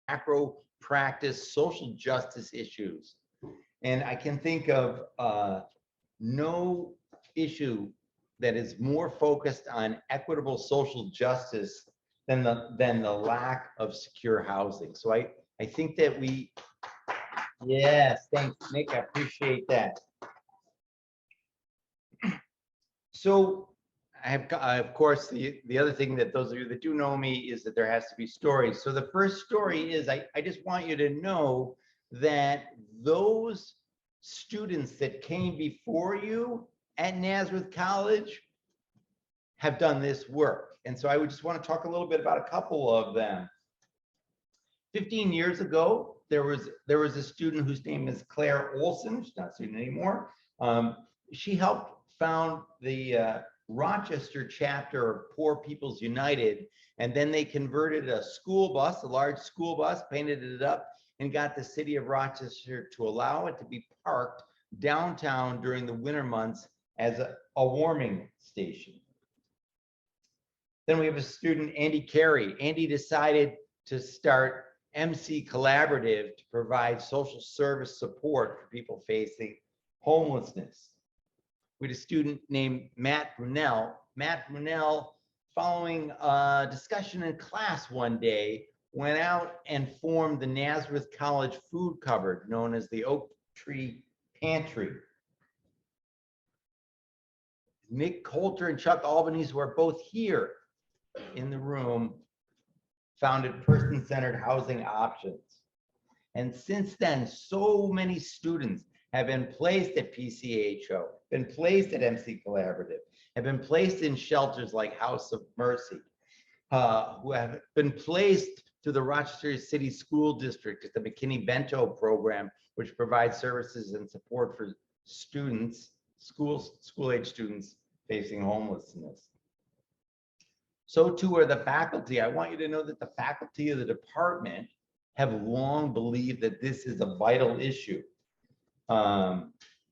macro practice social justice issues. And I can think of no issue that is more focused on equitable social justice than the lack of secure housing. So I think that yes, thanks, Nick, I appreciate that. So I have, of course, the other thing that those of you that do know me is that there has to be stories. So the first story is I just want you to know that those students that came before you at Nazareth College have done this work. And so I would just want to talk a little bit about a couple of them. 15 years ago, there was a student whose name is Claire Olson. She's not a student anymore. She helped found the Rochester chapter of Poor People's United, and then they converted a school bus, a large school bus, painted it up, and got the city of Rochester to allow it to be parked downtown during the winter months as a warming station. Then we have a student, Andy Carey. Andy decided to start MC Collaborative to provide social service support for people facing homelessness. We had a student named Matt Brunell. Matt Brunell, following a discussion in class one day, went out and formed the Nazareth College food cupboard, known as the Oak Tree Pantry. Nick Coulter and Chuck Albanese, who are both here in the room, founded person-centered housing options. And since then, so many students have been placed at PCHO, been placed at MC Collaborative, have been placed in shelters like House of Mercy, who have been placed to the Rochester City School District at the McKinney Bento program, which provides services and support for students, school-age students facing homelessness. So too are the faculty. I want you to know that the faculty of the department have long believed that this is a vital issue.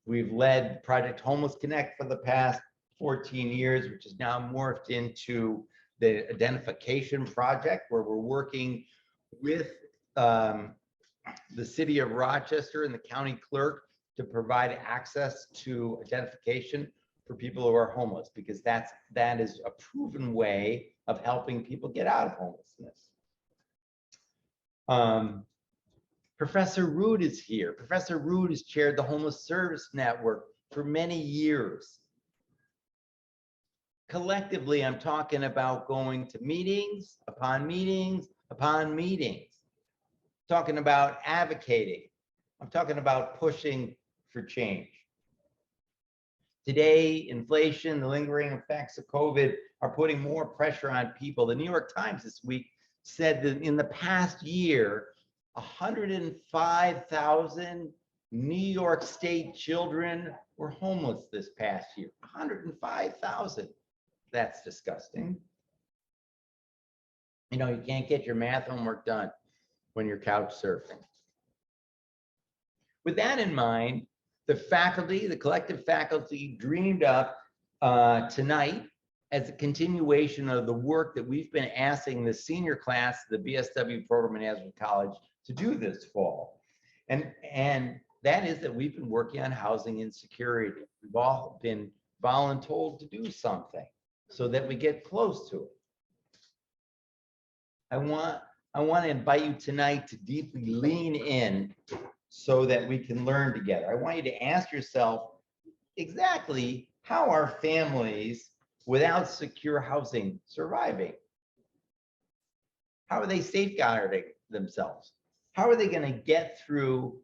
We've led Project Homeless Connect for the past 14 years, which is now morphed into the identification project, where we're working with the city of Rochester and the county clerk to provide access to identification for people who are homeless, because that is a proven way of helping people get out of homelessness. Professor Rood is here. Professor Rood has chaired the Homeless Service Network for many years. Collectively, I'm talking about going to meetings upon meetings upon meetings, talking about advocating. I'm talking about pushing for change. Today, inflation, the lingering effects of COVID are putting more pressure on people. The New York Times this week said that in the past year, 105,000 New York State children were homeless this past year. 105,000. That's disgusting. You know, you can't get your math homework done when you're couch surfing. With that in mind, the faculty, the collective faculty, dreamed up tonight as a continuation of the work that we've been asking the senior class of the BSW program at Nazareth College to do this fall. And that is that we've been working on housing insecurity. We've all been voluntold to do something so that we get close to it. I want to invite you tonight to deeply lean in so that we can learn together. I want you to ask yourself exactly how are families without secure housing surviving? How are they safeguarding themselves? How are they going to get through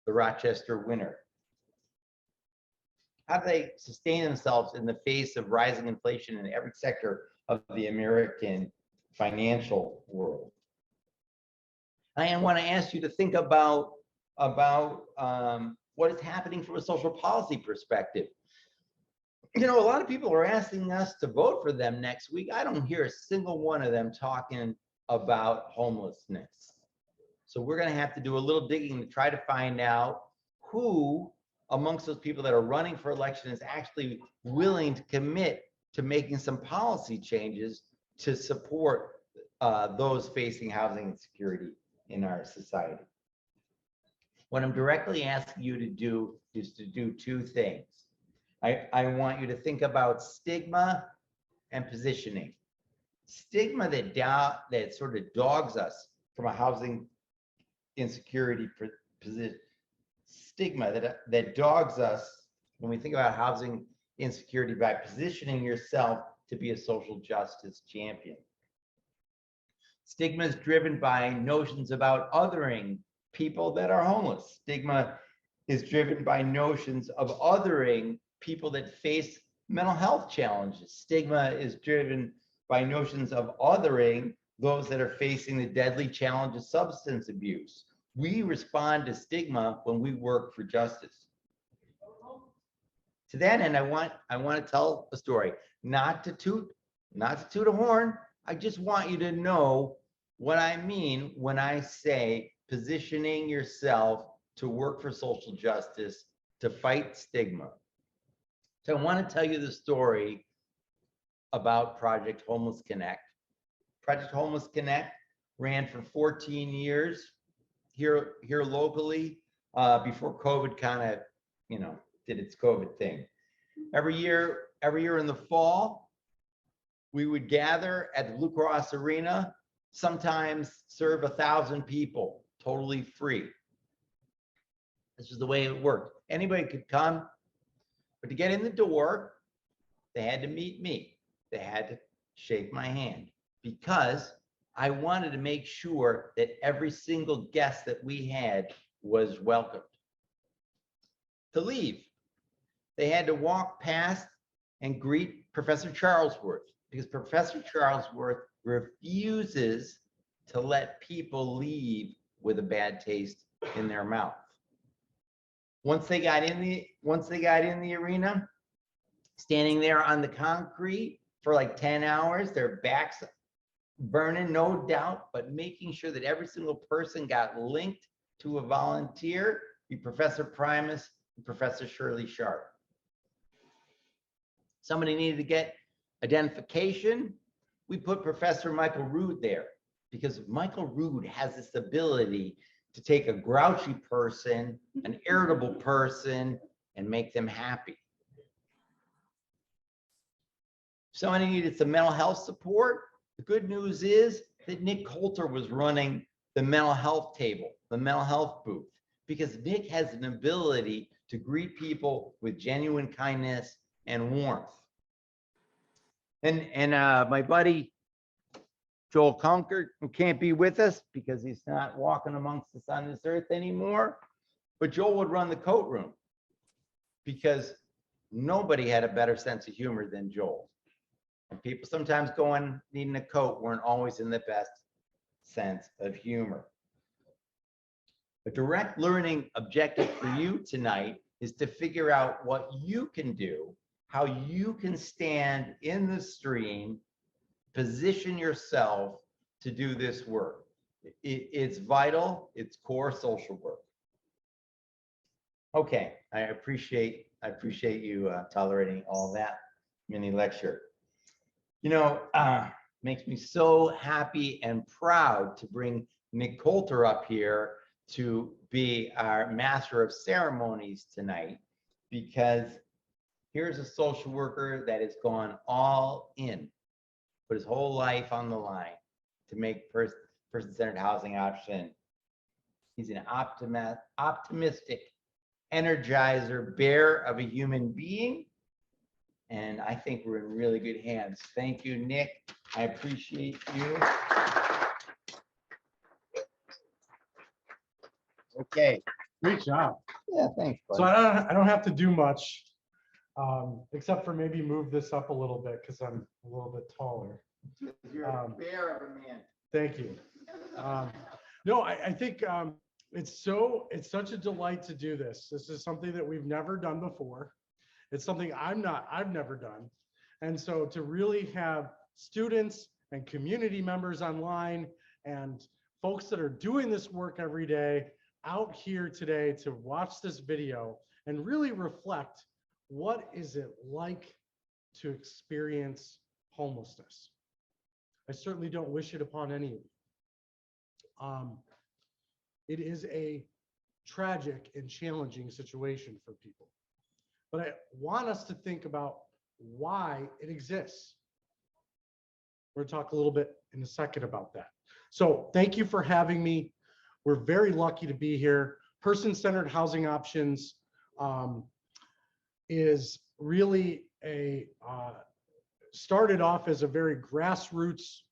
the Rochester winter? How do they sustain themselves in the face of rising inflation in every sector of the American financial world? I want to ask you to think about what is happening from a social policy perspective. You know, a lot of people are asking us to vote for them next week. I don't hear a single one of them talking about homelessness. So we're going to have to do a little digging to try to find out who amongst those people that are running for election is actually willing to commit to making some policy changes to support those facing housing insecurity in our society. What I'm directly asking you to do is to do two things. I want you to think about stigma and positioning. Stigma that sort of dogs us from a housing insecurity position. Stigma that dogs us when we think about housing insecurity by positioning yourself to be a social justice champion. Stigma is driven by notions about othering people that are homeless. Stigma is driven by notions of othering people that face mental health challenges. Stigma is driven by notions of othering those that are facing the deadly challenge of substance abuse. We respond to stigma when we work for justice. To that end, I want to tell a story, not to toot a horn. I just want you to know what I mean when I say positioning yourself to work for social justice, to fight stigma. So I want to tell you the story about Project Homeless Connect. Project Homeless Connect ran for 14 years here locally before COVID kind of, did its COVID thing. Every year in the fall, we would gather at the Blue Cross Arena, sometimes serve 1,000 people, totally free. This is the way it worked. Anybody could come, but to get in the door, they had to meet me. They had to shake my hand because I wanted to make sure that every single guest that we had was welcomed. To leave, they had to walk past and greet Professor Charlesworth, because Professor Charlesworth refuses to let people leave with a bad taste in their mouth. Once they got in the arena, standing there on the concrete for like 10 hours, their backs burning, no doubt, but making sure that every single person got linked to a volunteer, be Professor Primus and Professor Shirley Sharp. Somebody needed to get identification. We put Professor Michael Rood there because Michael Rood has this ability to take a grouchy person, an irritable person, and make them happy. Somebody needed some mental health support. The good news is that Nick Coulter was running the mental health table, the mental health booth, because Nick has an ability to greet people with genuine kindness and warmth. And my buddy Joel Conker, who can't be with us because he's not walking amongst us on this earth anymore, but Joel would run the coat room because nobody had a better sense of humor than Joel. And people sometimes going needing a coat weren't always in the best sense of humor. A direct learning objective for you tonight is to figure out what you can do, how you can stand in the stream, position yourself to do this work. It's vital, it's core social work. Okay, I appreciate you tolerating all that mini lecture. Makes me so happy and proud to bring Nick Coulter up here to be our master of ceremonies tonight, because here's a social worker that has gone all in, put his whole life on the line to make person-centered housing option. He's an optimistic energizer, bear of a human being. And I think we're in really good hands. Thank you, Nick. I appreciate you. Okay. Great job. Yeah, thanks, buddy. So I don't have to do much, except for maybe move this up a little bit because I'm a little bit taller. You're a bear of a man. Thank you. No, I think it's such a delight to do this. This is something that we've never done before. It's something I've never done. And so to really have students and community members online and folks that are doing this work every day out here today to watch this video and really reflect, what is it like to experience homelessness? I certainly don't wish it upon any of you. It is a tragic and challenging situation for people. But I want us to think about why it exists. We're going to talk a little bit in a second about that. So thank you for having me. We're very lucky to be here. Person-centered housing options is really started off as a very grassroots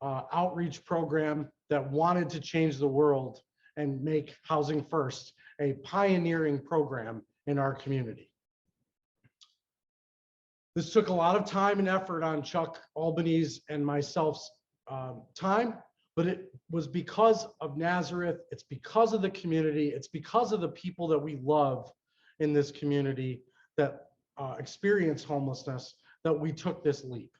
outreach program that wanted to change the world and make Housing First a pioneering program in our community. This took a lot of time and effort on Chuck Albany's and myself's time, but it was because of Nazareth, it's because of the community, it's because of the people that we love in this community that experience homelessness that we took this leap.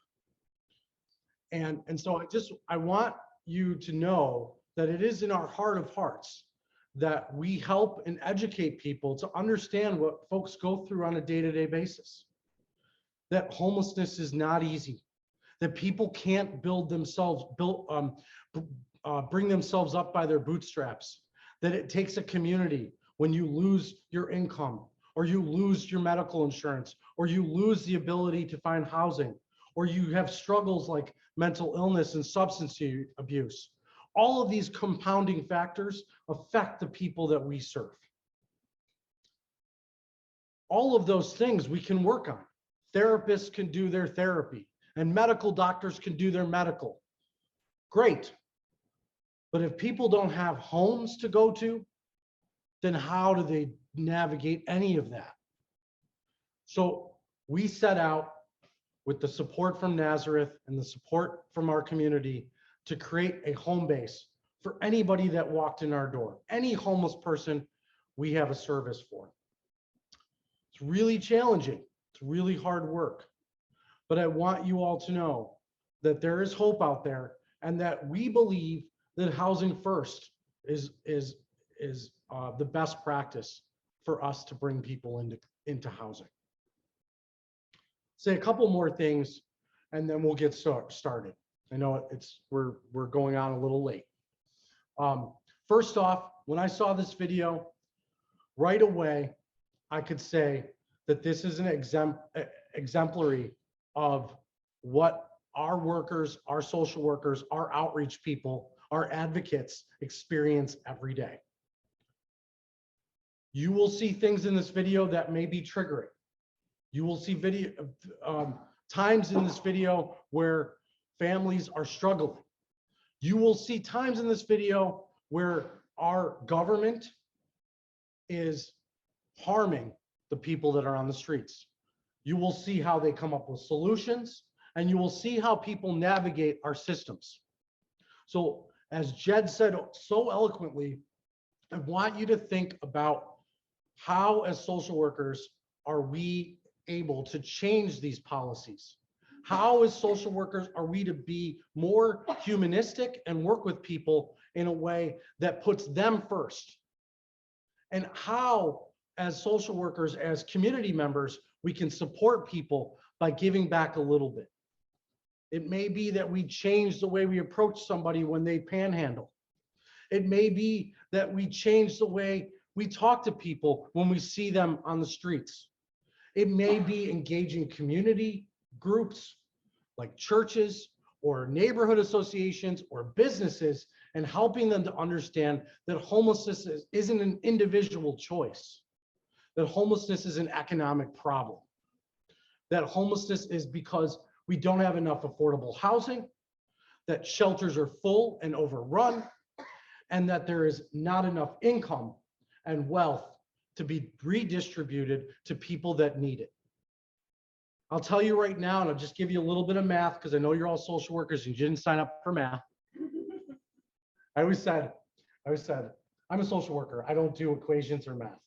And so I want you to know that it is in our heart of hearts that we help and educate people to understand what folks go through on a day-to-day basis. That homelessness is not easy, that people can't bring themselves up by their bootstraps, that it takes a community when you lose your income, or you lose your medical insurance, or you lose the ability to find housing, or you have struggles like mental illness and substance abuse. All of these compounding factors affect the people that we serve. All of those things we can work on. Therapists can do their therapy, and medical doctors can do their medical. Great. But if people don't have homes to go to, then how do they navigate any of that? So we set out with the support from Nazareth and the support from our community to create a home base for anybody that walked in our door. Any homeless person, we have a service for. It's really challenging. It's really hard work. But I want you all to know that there is hope out there, and that we believe that Housing First is the best practice for us to bring people into housing. Say a couple more things, and then we'll get started. I know we're going on a little late. First off, when I saw this video, right away, I could say that this is an exemplary of what our workers, our social workers, our outreach people, our advocates experience every day. You will see things in this video that may be triggering. You will see times in this video where families are struggling. You will see times in this video where our government is harming the people that are on the streets. You will see how they come up with solutions, and you will see how people navigate our systems. So as Jed said so eloquently, I want you to think about how, as social workers, are we able to change these policies? How, as social workers, are we to be more humanistic and work with people in a way that puts them first? And how, as social workers, as community members, we can support people by giving back a little bit. It may be that we change the way we approach somebody when they panhandle. It may be that we change the way we talk to people when we see them on the streets. It may be engaging community groups like churches or neighborhood associations or businesses, and helping them to understand that homelessness isn't an individual choice, that homelessness is an economic problem, that homelessness is because we don't have enough affordable housing, that shelters are full and overrun, and that there is not enough income and wealth to be redistributed to people that need it. I'll tell you right now, and I'll just give you a little bit of math because I know you're all social workers and you didn't sign up for math. I always said, I'm a social worker. I don't do equations or math.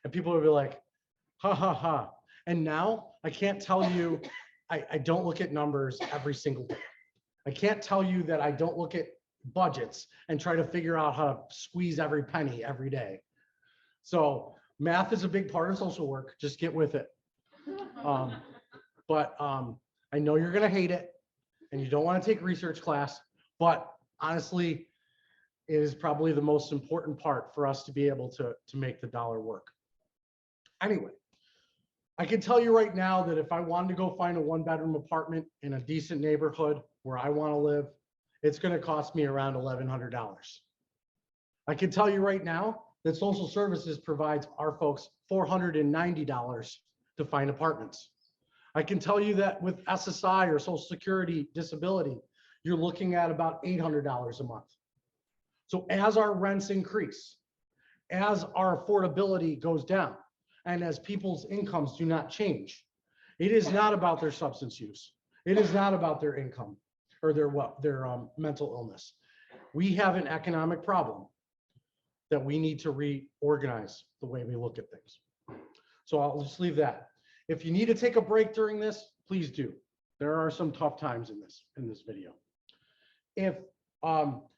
And people would be like, ha, ha, ha. And now I can't tell you, I don't look at numbers every single day. I can't tell you that I don't look at budgets and try to figure out how to squeeze every penny every day. So math is a big part of social work. Just get with it. But I know you're going to hate it and you don't want to take research class, but honestly, is probably the most important part for us to be able to make the dollar work. Anyway, I can tell you right now that if I wanted to go find a 1-bedroom apartment in a decent neighborhood where I want to live, it's going to cost me around $1,100. I can tell you right now that social services provides our folks $490 to find apartments. I can tell you that with SSI or Social Security disability, you're looking at about $800 a month. So as our rents increase, as our affordability goes down, and as people's incomes do not change, it is not about their substance use. It is not about their income or their mental illness. We have an economic problem that we need to reorganize the way we look at things. So I'll just leave that. If you need to take a break during this, please do. There are some tough times in this video. If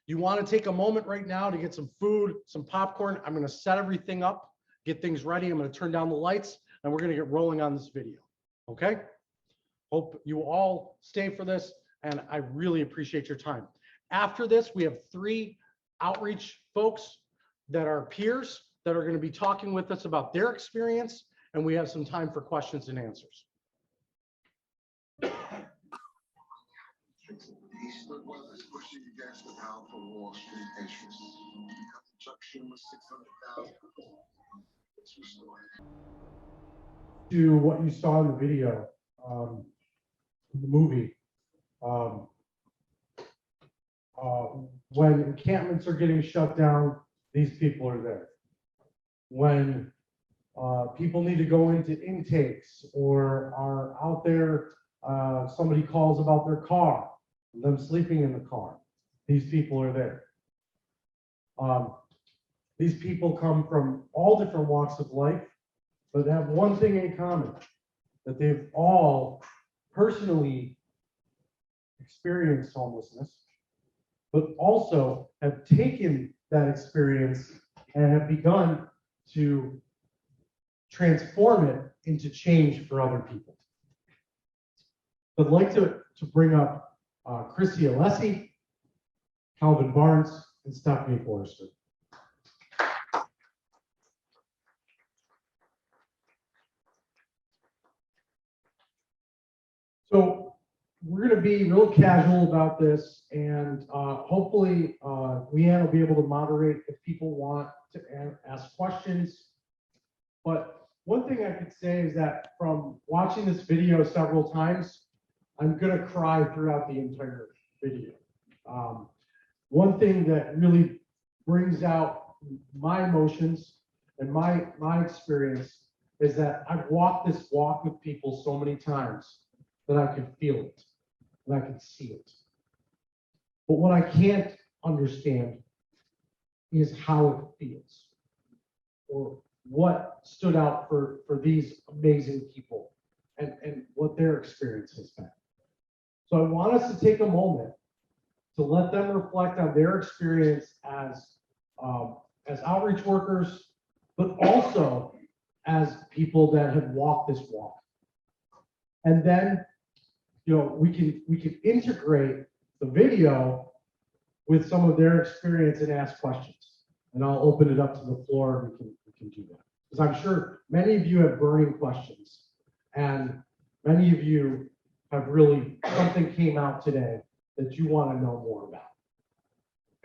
you want to take a moment right now to get some food, some popcorn, I'm going to set everything up, get things ready. I'm going to turn down the lights, and we're going to get rolling on this video. Okay? Hope you all stay for this, and I really appreciate your time. After this, we have 3 outreach folks that are peers that are going to be talking with us about their experience, and we have some time for questions and answers. He stood well as pushing against the powerful Wall Street interests. Construction was 600,000. It's restored. To what you saw in the video, the movie, when encampments are getting shut down, these people are there. When people need to go into intakes or are out there, somebody calls about their car, them sleeping in the car, these people are there. These people come from all different walks of life, but have one thing in common, that they've all personally experienced homelessness, but also have taken that experience and have begun to transform it into change for other people. I'd like to bring up Chrissy Alessi, Calvin Barnes, and Stephanie Forrester. So we're going to be real casual about this, and hopefully Leanne will be able to moderate if people want to ask questions. But one thing I could say is that from watching this video several times, I'm going to cry throughout the entire video. One thing that really brings out my emotions and my experience is that I've walked this walk with people so many times that I can feel it and I can see it. But what I can't understand is how it feels or what stood out for these amazing people and what their experience has been. So I want us to take a moment to let them reflect on their experience as outreach workers, but also as people that have walked this walk. And then, we can integrate the video with some of their experience and ask questions. And I'll open it up to the floor and we can do that. Because I'm sure many of you have burning questions, and many of you have really, something came out today that you want to know more about.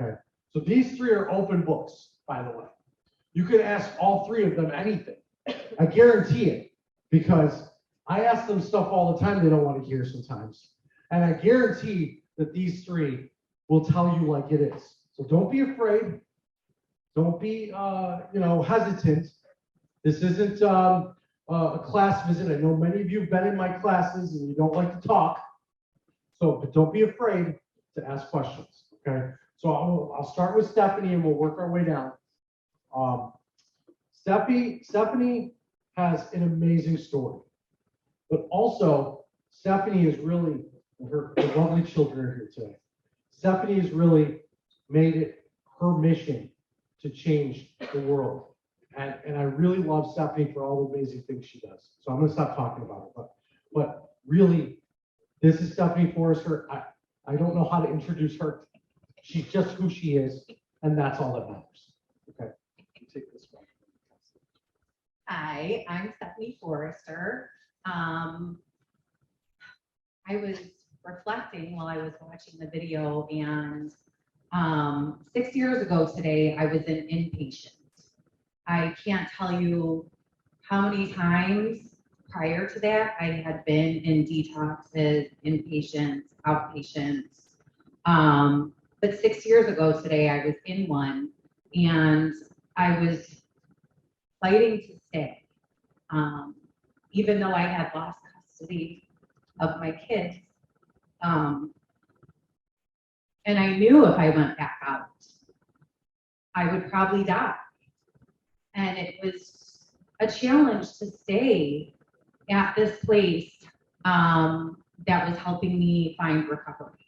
Okay, so these 3 are open books, by the way. You could ask all 3 of them anything. I guarantee it, because I ask them stuff all the time they don't want to hear sometimes. And I guarantee that these 3 will tell you like it is. So don't be afraid. Don't be, hesitant. This isn't a class visit. I know many of you have been in my classes and you don't like to talk. But don't be afraid to ask questions, okay? So I'll start with Stephanie and we'll work our way down. Stephanie has an amazing story, but also Stephanie is really, her lovely children are here today. Stephanie has really made it her mission to change the world. And I really love Stephanie for all the amazing things she does. So I'm going to stop talking about it. But really, this is Stephanie Forrester. I don't know how to introduce her. She's just who she is. And that's all that matters. Okay, take this one. Hi, I'm Stephanie Forrester. I was reflecting while I was watching the video, and 6 years ago today, I was an inpatient. I can't tell you how many times prior to that I had been in detoxes, inpatients, outpatients. But 6 years ago today, I was in one, and I was fighting to stay. Even though I had lost custody of my kids. And I knew if I went back out, I would probably die. And it was a challenge to stay at this place that was helping me find recovery.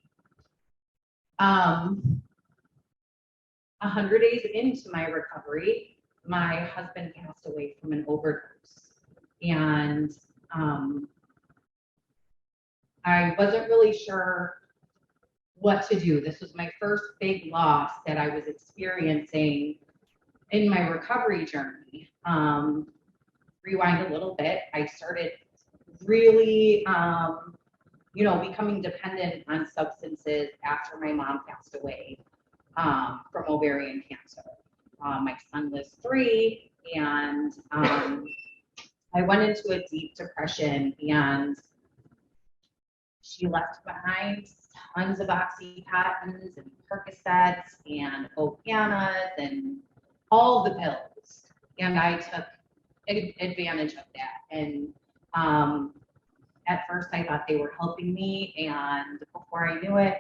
100 days into my recovery, my husband passed away from an overdose. And I wasn't really sure what to do. This was my first big loss that I was experiencing in my recovery journey. Rewind a little bit, I started really, becoming dependent on substances after my mom passed away from ovarian cancer. My son was 3, and I went into a deep depression, and she left behind tons of Oxycontins and Percocets and Opianas and all the pills. And I took advantage of that. And at first I thought they were helping me. And before I knew it,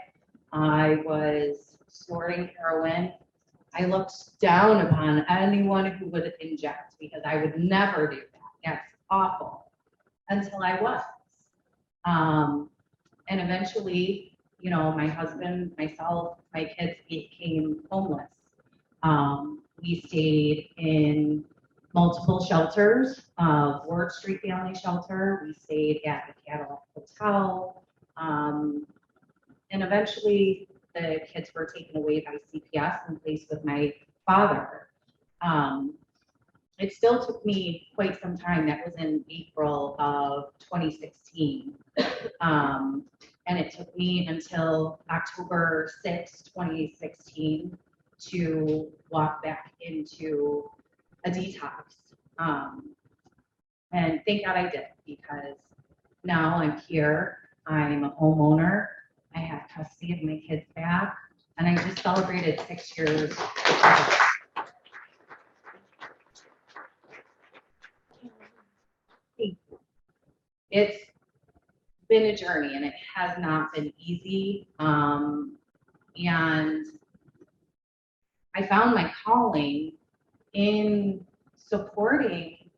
I was snorting heroin. I looked down upon anyone who would inject because I would never do that. That's awful. Until I was. And eventually, my husband, myself, my kids became homeless. We stayed in multiple shelters, Ward Street Family Shelter. We stayed at the Cadillac Hotel. And eventually, the kids were taken away by CPS and placed with my father. It still took me quite some time. That was in April of 2016. And it took me until October 6, 2016 to walk back into a detox. And thank God I did, because now I'm here. I'm a homeowner. I have custody of my kids back, and I just celebrated 6 years. It's been a journey, and it has not been easy. And I found my calling in supporting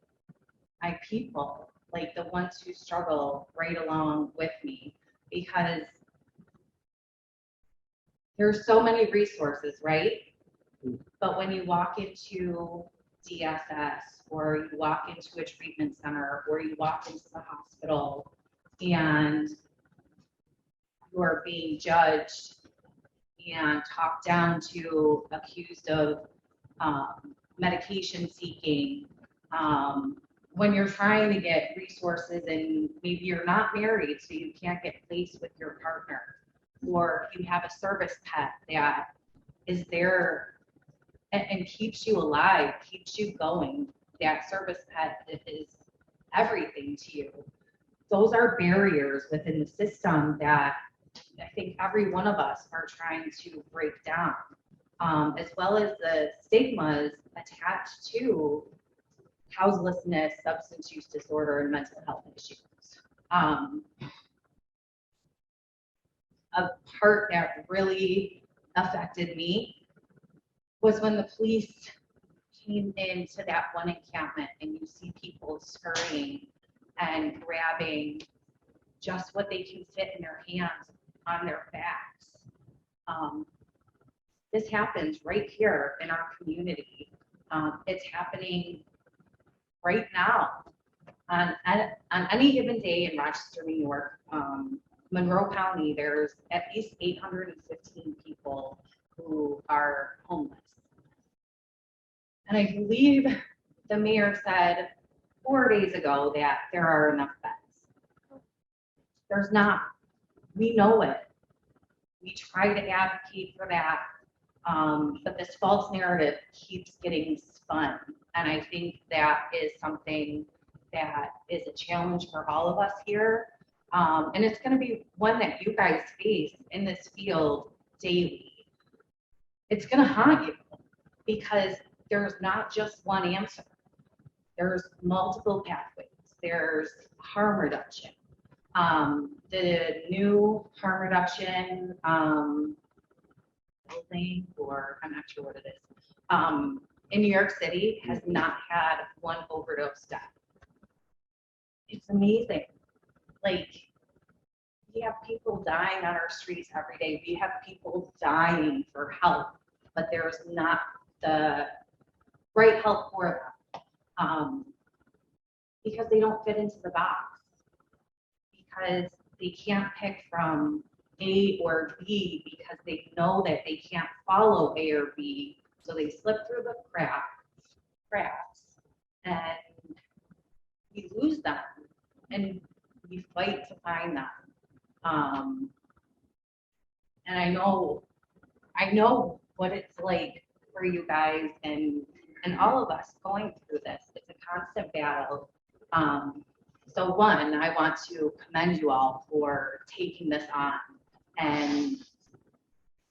my people, like the ones who struggle right along with me, because there's so many resources, right? But when you walk into DSS, or you walk into a treatment center, or you walk into the hospital, and you are being judged and talked down to, accused of medication seeking, when you're trying to get resources and maybe you're not married, so you can't get placed with your partner, or you have a service pet that is there and keeps you alive, keeps you going. That service pet is everything to you. Those are barriers within the system that I think every one of us are trying to break down, as well as the stigmas attached to houselessness, substance use disorder, and mental health issues. A part that really affected me was when the police came into that one encampment, and you see people scurrying and grabbing just what they can fit in their hands on their backs. This happens right here in our community. It's happening right now. On any given day in Rochester, New York, Monroe County, there's at least 815 people who are homeless. And I believe the mayor said 4 days ago that there are enough beds. There's not. We know it. We try to advocate for that, but this false narrative keeps getting spun. And I think that is something that is a challenge for all of us here. And it's going to be one that you guys face in this field daily. It's going to haunt you because there's not just one answer. There's multiple pathways. There's harm reduction. The new harm reduction building, or I'm not sure what it is, in New York City has not had one overdose death. It's amazing. Like, we have people dying on our streets every day. We have people dying for help, but there's not the right help for them because they don't fit into the box, because they can't pick from A or B because they know that they can't follow A or B, so they slip through the cracks, and we lose them, and we fight to find them. And I know what it's like for you guys and all of us going through this. It's a constant battle. So one, I want to commend you all for taking this on and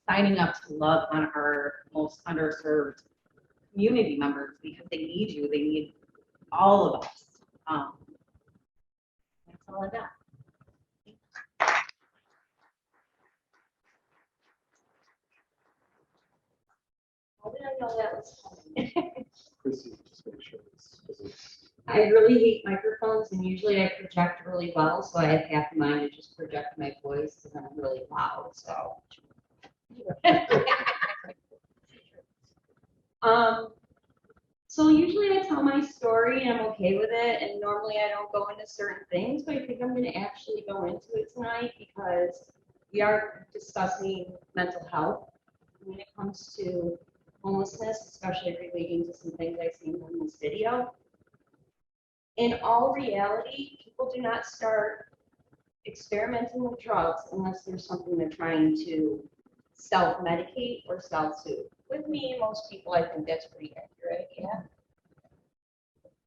signing up to love on our most underserved community members, because they need you. They need all of us. That's all I got. How did I know that was coming? Chrissy, just make sure it's. I really hate microphones, and usually I project really well, so I have half of mine to just project my voice because I'm really loud. So, so usually I tell my story and I'm okay with it, and normally I don't go into certain things, but I think I'm going to actually go into it tonight because we are discussing mental health when it comes to homelessness, especially relating to some things I've seen in this video. In all reality, people do not start experimenting with drugs unless there's something they're trying to self-medicate or self-soothe. With me and most people, I think that's pretty accurate, yeah.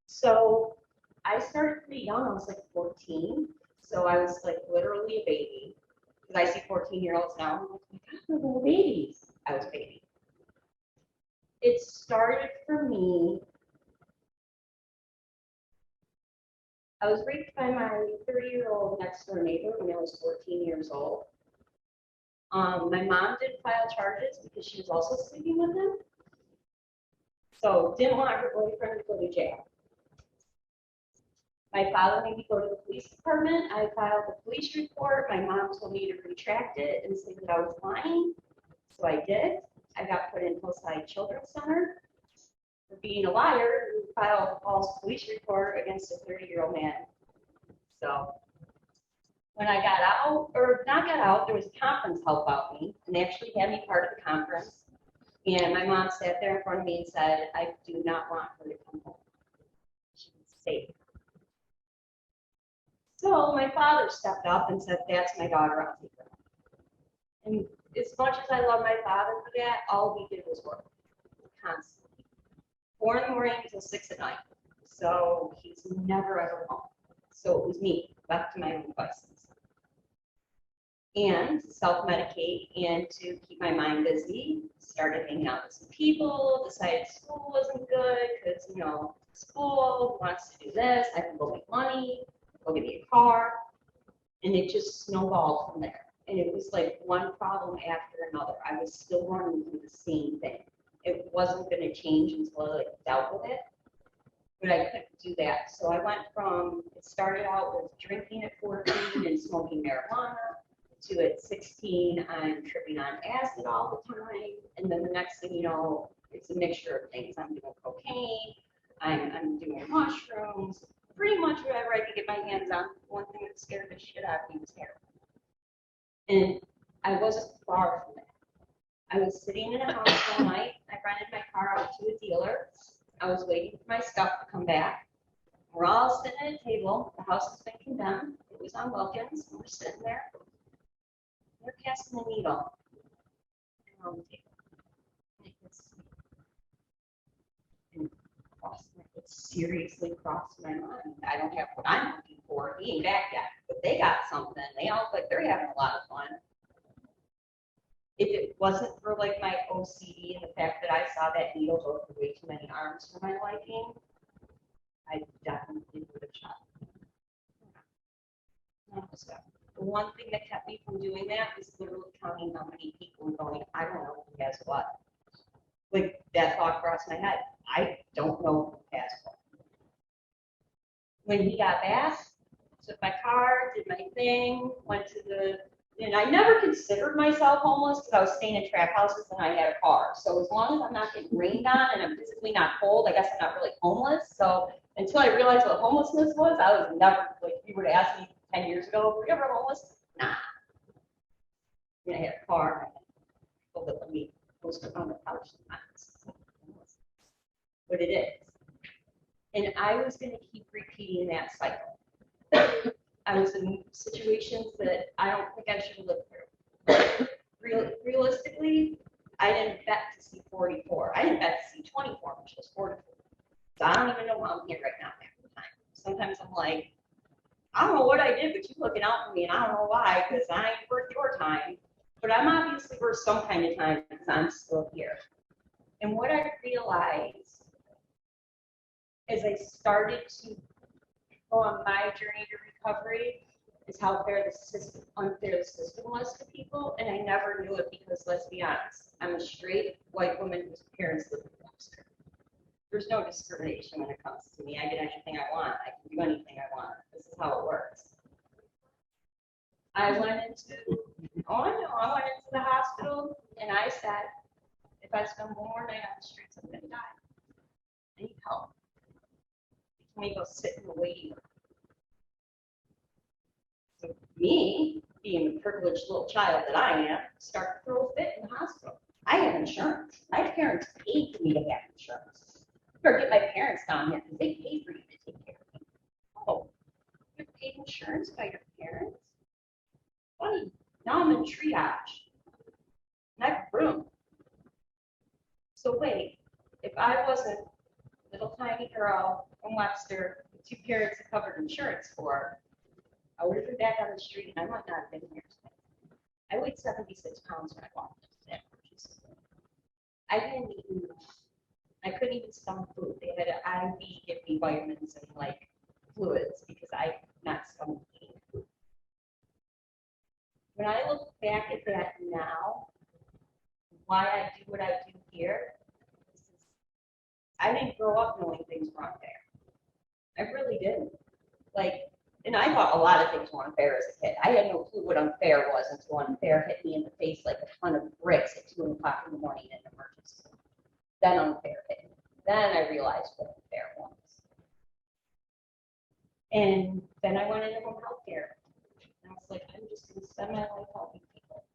So I started pretty young. I was like 14. So I was like literally a baby. Because I see 14-year-olds now, I'm like, oh my God, they're little babies. I was a baby. It started for me. I was raped by my 30-year-old next door neighbor when I was 14 years old. My mom did file charges because she was also sleeping with him. So didn't want her boyfriend to go to jail. My father made me go to the police department. I filed a police report. My mom told me to retract it and say that I was lying. So I did. I got put in Hillside Children's Center for being a liar who filed a false police report against a 30-year-old man. So when I got out, or not got out, there was a conference held about me, and they actually had me part of the conference. And my mom sat there in front of me and said, I do not want her to come home. She's safe. So my father stepped up and said, that's my daughter, I'll take her. And as much as I love my father for that, all he did was work constantly. 4 in the morning until 6 at night. So he's never ever home. So it was me, left to my own devices. And to self-medicate and to keep my mind busy, started hanging out with some people, decided school wasn't good because, you know, school wants to do this, I can go make money, go get me a car. And it just snowballed from there. And it was like one problem after another. I was still running through the same thing. It wasn't going to change until I like dealt with it, but I couldn't do that. So I went from, it started out with drinking at 14 and smoking marijuana, to at 16, I'm tripping on acid all the time. And then the next thing you know, it's a mixture of things. I'm doing cocaine, I'm doing mushrooms, pretty much whatever I could get my hands on. One thing that scared the shit out of me was heroin. And I wasn't far from that. I was sitting in a house all night. I rented my car out to a dealer. I was waiting for my stuff to come back. We're all sitting at a table. The house has been condemned. It was on Wilkins. We're sitting there. They're casting a needle on the table. It seriously crossed my mind. I don't have what I'm looking for. He ain't back yet, but they got something. They all look like they're having a lot of fun. If it wasn't for like my OCD and the fact that I saw that needle go through way too many arms for my liking, I definitely would have shot. The one thing that kept me from doing that is literally counting how many people and going, I don't know who has what. Like that thought crossed my head. I don't know who has what. When he got back, took my car, did my thing, went to and I never considered myself homeless because I was staying in trap houses and I had a car. So as long as I'm not getting rained on and I'm physically not cold, I guess I'm not really homeless. So until I realized what homelessness was, I was never, like, if you were to ask me 10 years ago, were you ever homeless? Nah. And I had a car. People that let me post it on the couch sometimes. But it is. And I was going to keep repeating that cycle. I was in situations that I don't think I should have lived through. Realistically, I didn't bet to see 44. I didn't bet to see 24, which was 44. So I don't even know why I'm here right now half the time. Sometimes I'm like, I don't know what I did, but you're looking out for me, and I don't know why, because I ain't worth your time. But I'm obviously worth some kind of time because I'm still here. And what I realized as I started to go on my journey to recovery is how unfair the system was to people, and I never knew it because, let's be honest, I'm a straight white woman whose parents live in Webster. There's no discrimination when it comes to me. I get anything I want. I can do anything I want. This is how it works. I went into the hospital and I said, if I spend one more night on the streets, I'm gonna die. I need help. Can we go sit in the waiting room? So me, being the privileged little child that I am, start to throw a fit in the hospital. I have insurance. My parents paid for me to have insurance. Or get my parents down here because they paid for you to take care of me. Oh, you paid insurance by your parents? Funny. Now I'm in triage. And I have a room. So wait, if I wasn't a little tiny girl from Webster with two parents that covered insurance for, I would have been back on the street and I might not have been here today. I weighed 76 pounds when I walked into that purchase. I couldn't even stomach food. They had an IV give me vitamins and like fluids because I could not stomach eating food. When I look back at that now, why I do what I do here, I didn't grow up knowing things were unfair. I really didn't. And I thought a lot of things were unfair as a kid. I had no clue what unfair was until unfair hit me in the face like a ton of bricks at 2 o'clock in the morning in an emergency. Then unfair hit me. Then I realized what unfair was. And then I went into home health care. And I was like, I'm just going to spend my life helping people.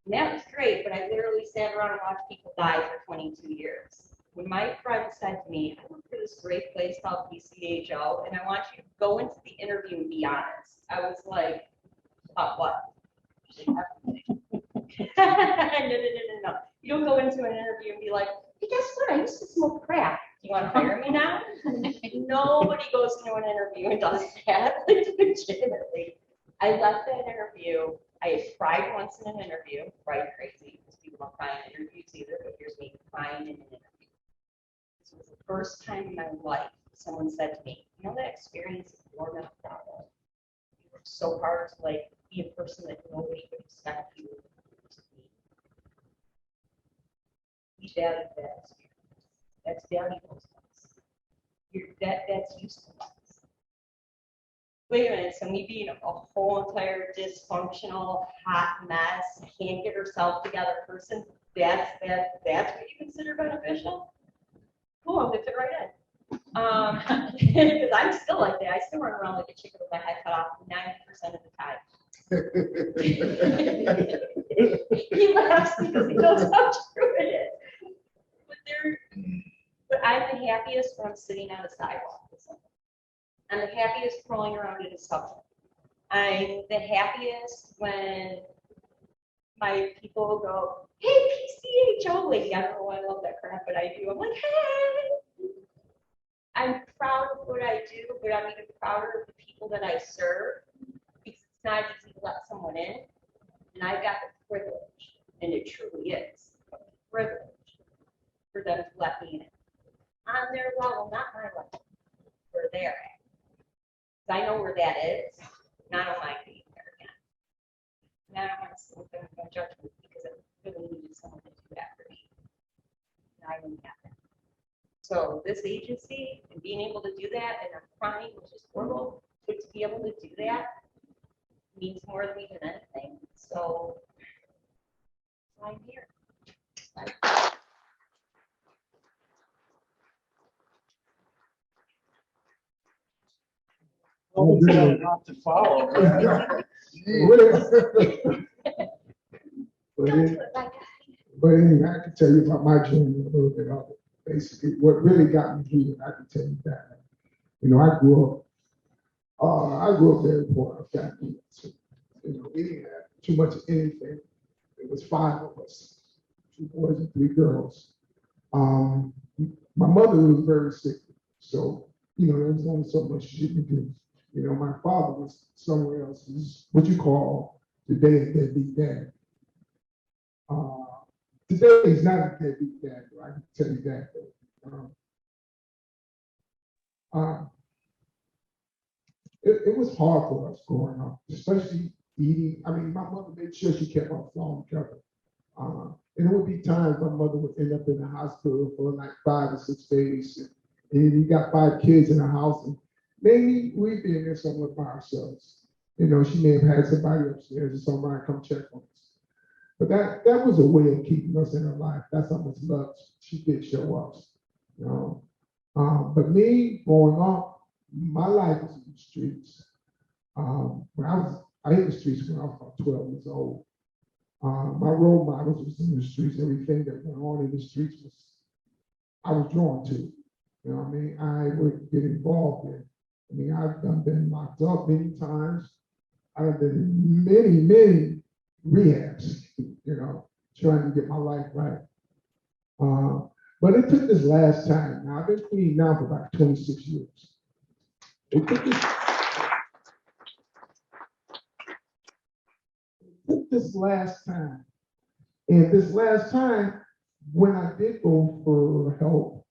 And that was great, but I literally sat around and watched people die for 22 years. When my friend said to me, I work for this great place called PCHO, and I want you to go into the interview and be honest. I was like, about what? No. You don't go into an interview and be like, hey, guess what? I used to smoke crack. Do you want to hire me now? Nobody goes into an interview and does that. Legitimately. I left that interview. I had cried once in an interview, cried crazy, because people don't cry in interviews either, but here's me crying in an interview. This was the first time in my life someone said to me, you know that experience of your mental problem? You worked so hard to be a person that nobody would expect you to be. We value that experience. That's valuable to us. That's useful to us. Wait a minute, so me being a whole entire dysfunctional, hot mess, can't get herself together person, that's what you consider beneficial? Cool, I'm gonna fit right in. Because I'm still like that. I still run around like a chicken with my head cut off 90% of the time. He laughs because he knows how true it is. But I'm the happiest when I'm sitting on a sidewalk with someone. I'm the happiest crawling around in a subway. I'm the happiest when my people go, hey, PCHO lady. I don't know why I love that crap, but I do. I'm like, hey. I'm proud of what I do, but I'm even prouder of the people that I serve because it's not easy to let someone in. And I've got the privilege, and it truly is a privilege for them to let me in. On their level, not my level, where they're at. 'Cause I know where that is, and I don't mind being there again. And I don't want to sit there with no judgment because I really needed someone to do that for me. And I didn't have that. So this agency and being able to do that, and I'm crying, which is horrible, but to be able to do that means more to me than anything. So I'm here. Well, it's got a lot to follow. But anyway, I can tell you about my journey a little bit of it. Basically, what really got me here, I can tell you that. You know, I grew up very poor family. So, you know, we didn't have too much of anything. It was 5 of us, 2 boys and 3 girls. My mother was very sick, so you know there was only so much she could do. You know, my father was somewhere else. He's what you call today a deadbeat dad. Today he's not a deadbeat dad, though, I can tell you that. It was hard for us growing up, especially eating. I mean, my mother made sure she kept our phone covered. And there would be times my mother would end up in the hospital for like 5 or 6 days. And you got 5 kids in the house. And maybe we'd be in there somewhere by ourselves. You know, she may have had somebody upstairs or somebody come check on us. But that was a way of keeping us in her life. That's how much love she did show us. You know? But me growing up, my life was in the streets. I hit the streets when I was about 12 years old. My role models was in the streets. Everything that went on in the streets I was drawn to. You know what I mean? I would get involved in. I mean, I've been locked up many times. I've been in many rehabs, you know, trying to get my life right. But it took this last time. Now, I've been clean now for about 26 years. It took this last time. And this last time, when I did go for help,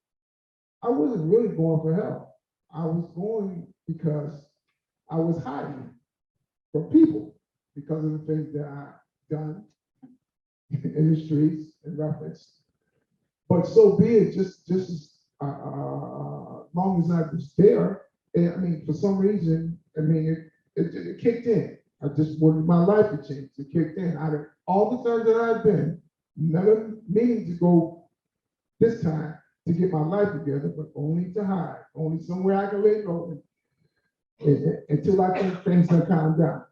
I wasn't really going for help. I was going because I was hiding from people because of the things that I've done in the streets and referenced. But so be it, just as long as I was there, and I mean, for some reason, I mean, it kicked in. I just wanted my life to change. It kicked in. Out of all the times that I've been, never meaning to go this time to get my life together, but only to hide, only somewhere I can lay low until I think things have calmed down.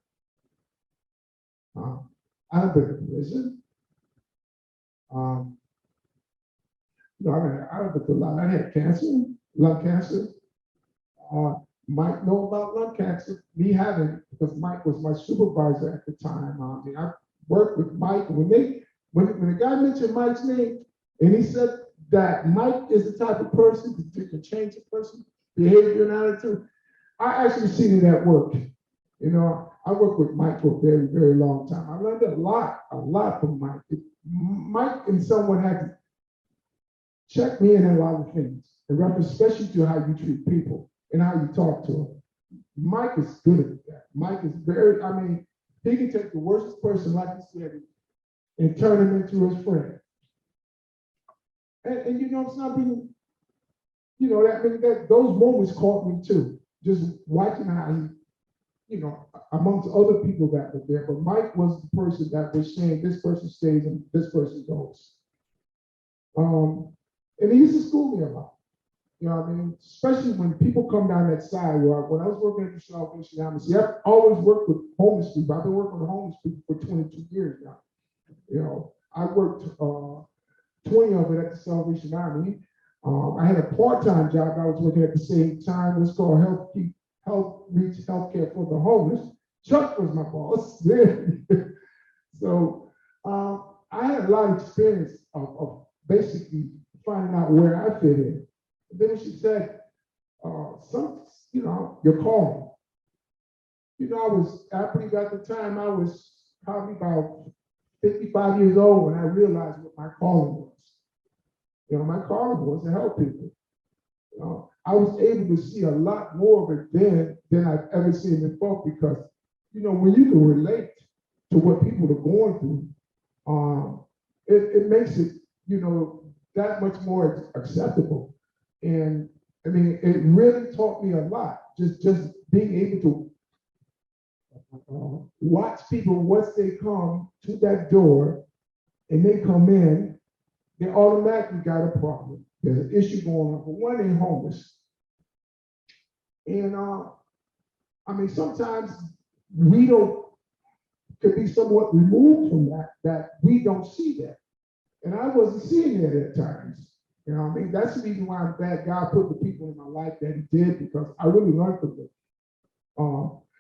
I've been in prison. You know, I've been through a lot. I had cancer, lung cancer. Mike know about lung cancer. Me having, because Mike was my supervisor at the time. I mean, I worked with Mike. When the guy mentioned Mike's name, and he said that Mike is the type of person that can change a person's behavior and attitude, I actually seen it at work. You know, I worked with Mike for a very, very long time. I learned a lot from Mike. Mike and someone had to check me in a lot of things, in reference especially to how you treat people and how you talk to them. Mike is good at that. Mike is very, I mean, he can take the worst person, like you said, and turn him into his friend. And you know, it's not being, you know, that those moments caught me too. Just watching how he, you know, amongst other people that were there, but Mike was the person that was saying this person stays and this person goes. And he used to school me a lot. You know what I mean? Especially when people come down that sidewalk. When I was working at the Salvation Army, see, I've always worked with homeless people. I've been working with homeless people for 22 years now. You know, I worked 20 of it at the Salvation Army. I had a part-time job I was working at the same time. It was called Health Reach Healthcare for the Homeless. Chuck was my boss. So I had a lot of experience of basically finding out where I fit in. And then she said, you're calling. You know, I was, I believe at the time I was probably about 55 years old when I realized what my calling was. You know, my calling was to help people. You know, I was able to see a lot more of it then than I've ever seen before because, you know, when you can relate to what people are going through, it makes it, you know, that much more acceptable. And I mean, it really taught me a lot, just being able to watch people once they come to that door and they come in, they automatically got a problem. There's an issue going on. For one, they're homeless. And I mean, sometimes we could be somewhat removed from that we don't see that. And I wasn't seeing it at times. You know what I mean? That's the reason why I'm glad God put the people in my life that he did, because I really learned from them.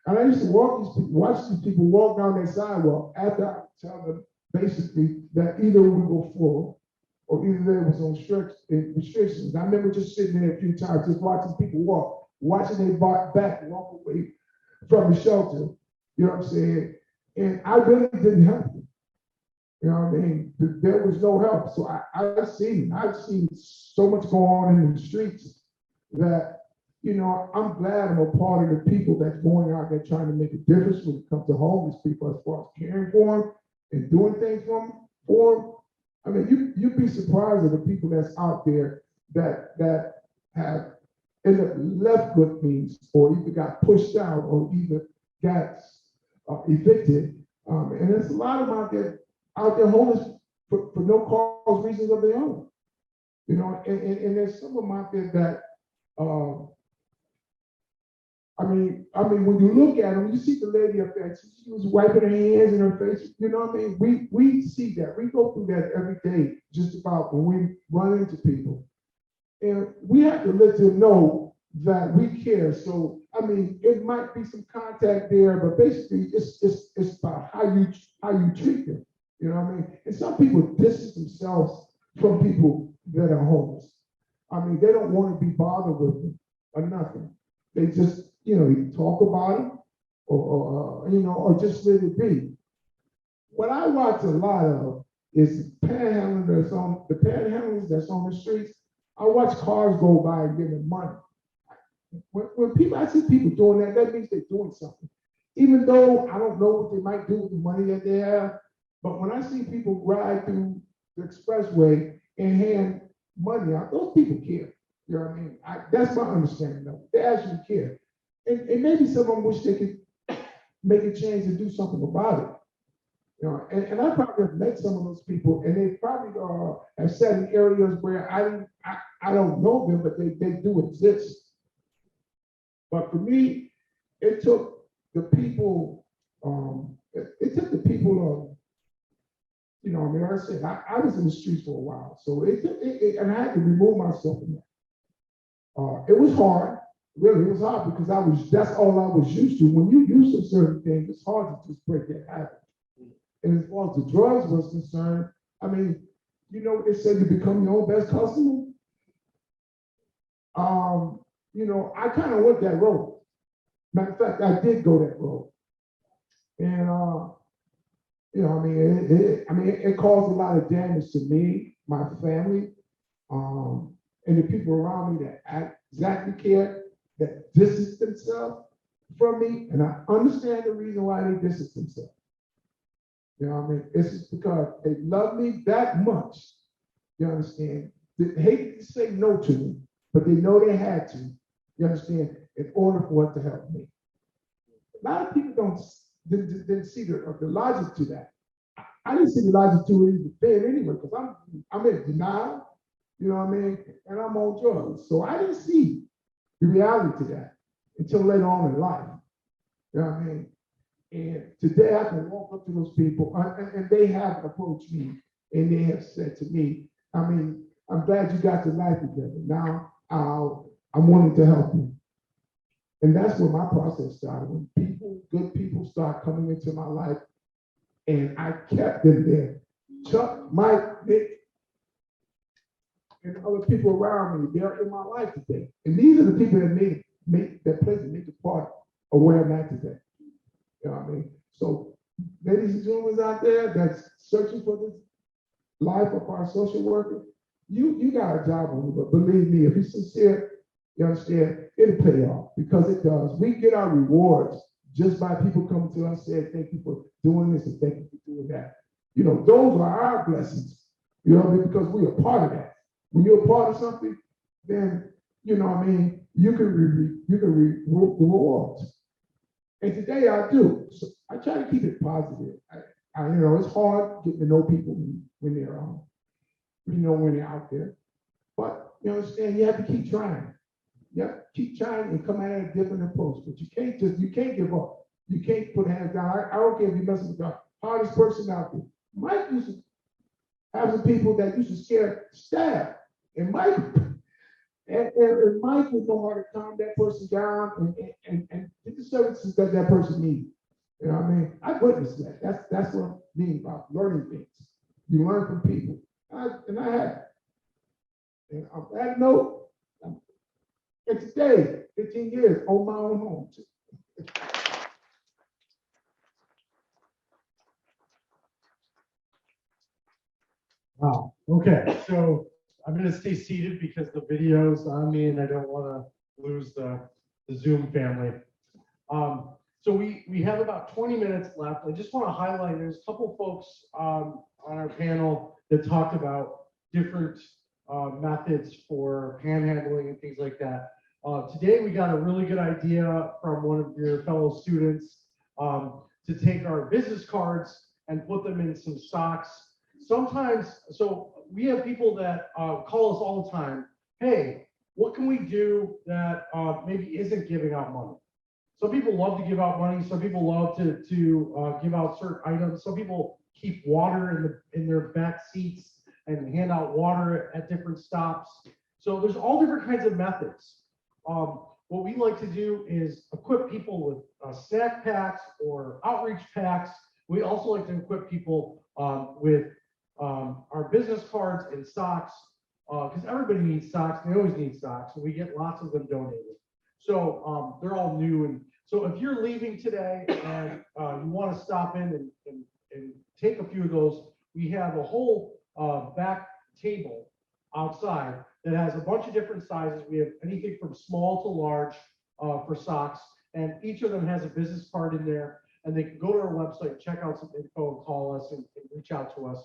And I used to watch these people walk down that sidewalk after I tell them basically that either we go full or either there was on restrictions. I remember just sitting there a few times, just watching people walk, watching their back walk away from the shelter. You know what I'm saying? And I really didn't help them. You know what I mean? There was no help. So I've seen so much going on in the streets that, you know, I'm glad I'm a part of the people that's going out there trying to make a difference when it comes to homeless people, as far as caring for them and doing things for them. I mean, you'd be surprised at the people that's out there that have ended up left with means, or either got pushed out, or either got evicted. And there's a lot of them out there homeless for no cause, reasons of their own. You know, and there's some of them out there that, I mean, when you look at them, you see the lady up there, she was wiping her hands and her face. You know what I mean? We see that. We go through that every day, just about when we run into people. And we have to let them know that we care. So, I mean, it might be some contact there, but basically it's about how you treat them. You know what I mean? And some people distance themselves from people that are homeless. I mean, they don't want to be bothered with them or nothing. They just, you know, you talk about them or just let it be. What I watch a lot of is panhandlers that's on the streets. I watch cars go by and give them money. When I see people doing that, that means they're doing something. Even though I don't know what they might do with the money that they have, but when I see people ride through the expressway and hand money out, those people care. You know what I mean? That's my understanding of it. They actually care. And maybe some of them wish they could make a change and do something about it. You know, and I probably have met some of those people, and they probably have sat in areas where I don't know them, but they do exist. But for me, it took the people, you know, I mean, like I said, I was in the streets for a while, so and I had to remove myself from that. It was hard, really, it was hard because that's all I was used to. When you used to certain things, it's hard to just break that habit. And as far as the drugs was concerned, I mean, you know, it said you become your own best customer. You know, I kind of went that road. Matter of fact, I did go that road. And you know, I mean, it caused a lot of damage to me, my family, and the people around me that exactly care, that distance themselves from me. And I understand the reason why they distance themselves. You know what I mean? It's just because they love me that much. You understand? They hate to say no to me, but they know they had to. You understand? In order for it to help me. A lot of people didn't see the logic to that. I didn't see the logic to it even then anyway, because I'm in denial. You know what I mean? And I'm on drugs. So I didn't see the reality to that until later on in life. You know what I mean? And today I can walk up to those people and they have approached me and they have said to me, I mean, I'm glad you got your life together. Now I'm wanting to help you. And that's where my process started. When good people start coming into my life and I kept them there. Chuck, Mike, Nick, and other people around me, they're in my life today. And these are the people that that plays a major part of where I'm at today. You know what I mean? So, ladies and gentlemen out there that's searching for this life of our social worker, you got a job on you, but believe me, if you're sincere, you understand, it'll pay off because it does. We get our rewards just by people coming to us saying, thank you for doing this and thank you for doing that. You know, those are our blessings, you know what I mean? Because we are part of that. When you're a part of something, then, you know what I mean, you can rewards. And today I do. So I try to keep it positive. I you know, it's hard getting to know people when they're when they're out there. But you understand, you have to keep trying. You have to keep trying and come at it a different approach. But you can't give up. You can't put hands down. I don't care if you're messing with the hardest person out there. Mike used to have some people that used to scare staff. And Mike would know how to calm that person down and get the services that person needs. You know what I mean? I witnessed that. That's what I mean about learning things. You learn from people. And I have. And on that note, and today, 15 years, on my own home. Wow. Okay. So I'm going to stay seated because the video's on me and I don't want to lose the Zoom family. So we have about 20 minutes left. I just want to highlight, there's a couple folks on our panel that talked about different methods for panhandling and things like that. Today we got a really good idea from one of your fellow students to take our business cards and put them in some socks. Sometimes, so we have people that call us all the time, hey, what can we do that maybe isn't giving out money? Some people love to give out money. Some people love to give out certain items. Some people keep water in their back seats and hand out water at different stops. So there's all different kinds of methods. What we like to do is equip people with snack packs or outreach packs. We also like to equip people with our business cards and socks, because everybody needs socks. They always need socks, and we get lots of them donated. So they're all new. And so if you're leaving today and you want to stop in and take a few of those, we have a whole back table outside that has a bunch of different sizes. We have anything from small to large for socks, and each of them has a business card in there. And they can go to our website, check out some info, and call us and reach out to us.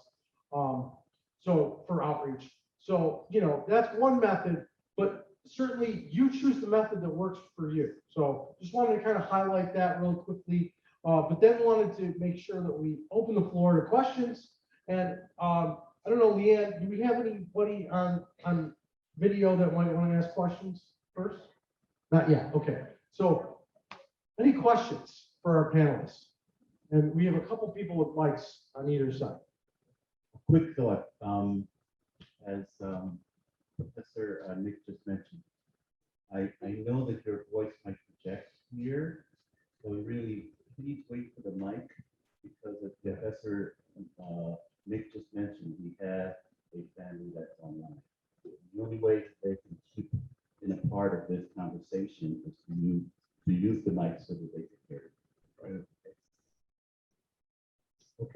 So for outreach. So, you know, that's one method, but certainly you choose the method that works for you. So just wanted to kind of highlight that really quickly, but then wanted to make sure that we open the floor to questions. And I don't know, Leanne, do we have anybody on video that might want to ask questions first? Not yet. Okay. So any questions for our panelists? And we have a couple people with mics on either side. Quick thought, as Professor Nick just mentioned, I know that your voice might project here, so really please wait for the mic, because as Professor Nick just mentioned, we have a family that's online. The only way that they can keep in a part of this conversation is to use the mic so that they can hear it. Right?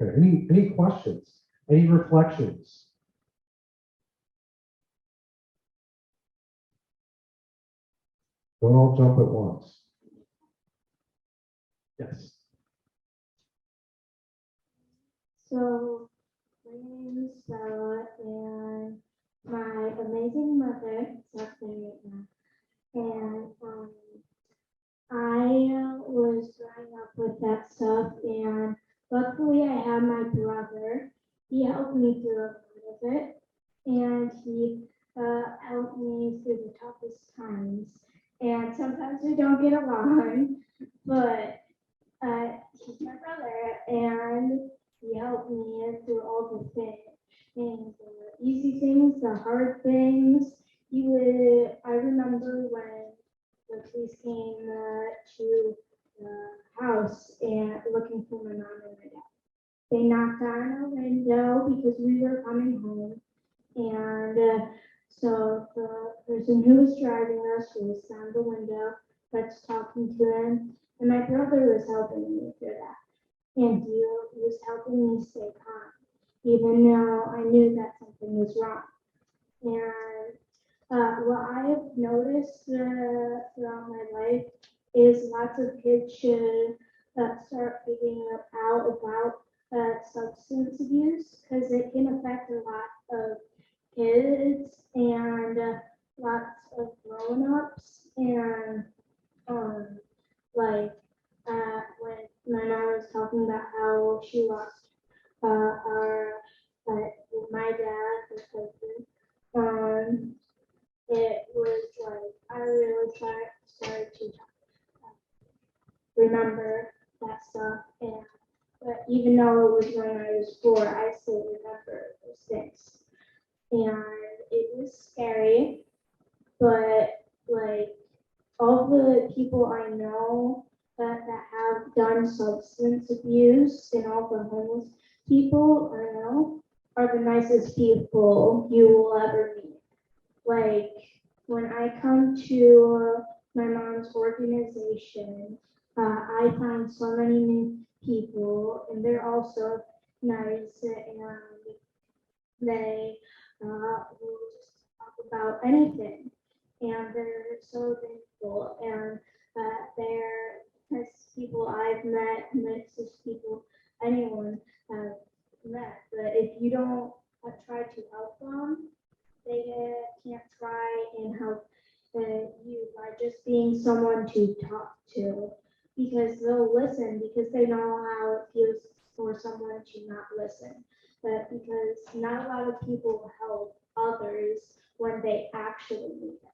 Okay, any questions? Any reflections? Don't all jump at once. Yes. So my name is Bella, and my amazing mother is up there right now. And I was growing up with that stuff, and luckily I had my brother. He helped me through a lot of it, and he help me through the toughest times. And sometimes we don't get along, but he's my brother, and he helped me through all the things, and the easy things, the hard things. I remember when the police came to the house and looking for my mom and my dad. They knocked on our window because we were coming home, and so the person who was driving us was on the window, that's talking to him, and my brother was helping me through that. And he was helping me stay calm, even though I knew that something was wrong. And what I have noticed throughout my life is lots of kids should start figuring out about substance abuse, because it can affect a lot of kids and lots of grown-ups. And like when my mom was talking about how she lost our my dad, her husband, it was like I really started to remember that stuff. And but even though it was when I was 4, I still remember those things. And it was scary, but like all the people I know that have done substance abuse and all the homeless people I know are the nicest people you will ever meet. Like when I come to my mom's organization, I find so many new people, and they're also nice, and they will just talk about anything, and they're so thankful, and they're nicest people I've met, nicest people anyone has met. But if you don't try to help them, they can't try and help you by just being someone to talk to, because they'll listen because they know how it feels for someone to not listen. But because not a lot of people help others when they actually need it.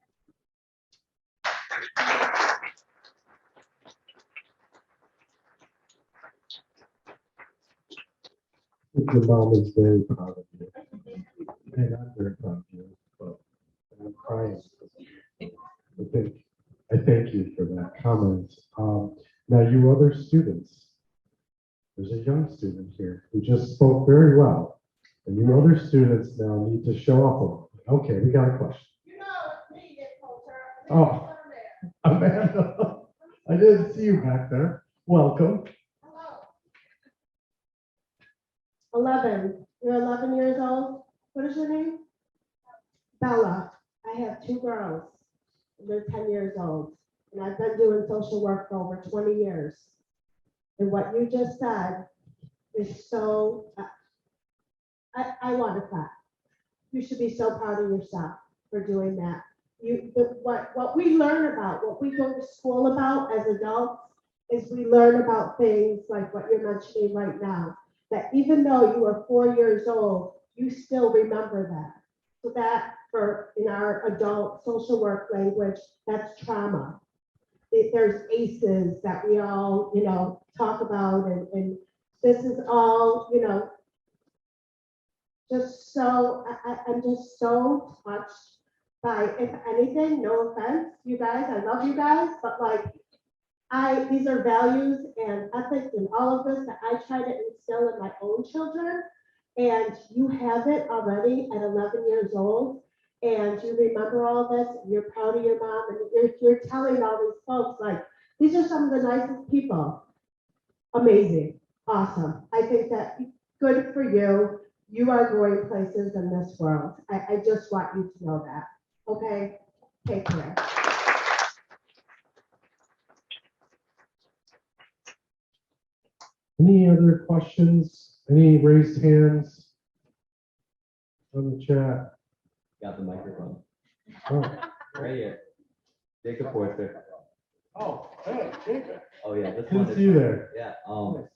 Your mom is very proud of you. And I'm very proud of you, but I'm crying. I thank you for that comment. Now, you other students, there's a young student here who just spoke very well. And you other students now need to show up a little. Okay, we got a question. You know, it's me, Dick Coulter. Oh. Amanda, I didn't see you back there. Welcome. Hello. 11. You're 11 years old. What is your name? Bella. I have 2 girls. They're 10 years old. And I've been doing social work for over 20 years. And what you just said is so, I want to clap. You should be so proud of yourself for doing that. What we learn about, what we go to school about as adults, is we learn about things like what you're mentioning right now. That even though you are 4 years old, you still remember that. So that, in our adult social work language, that's trauma. There's ACEs that we all, talk about, and this is all, just so, I'm just so touched by, if anything, no offense, you guys, I love you guys, but like, these are values and ethics and all of this that I try to instill in my own children. And you have it already at 11 years old. And you remember all this, and you're proud of your mom, and you're telling all these folks, like, these are some of the nicest people. Amazing. Awesome. I think that good for you. You are going places in this world. I just want you to know that. Okay? Take care. Any other questions? Any raised hands on the chat? Got the microphone. Oh, Right here. Jacob Forster. Oh, hey, Jacob. Oh, yeah, this good one to is, see you there. yeah, Well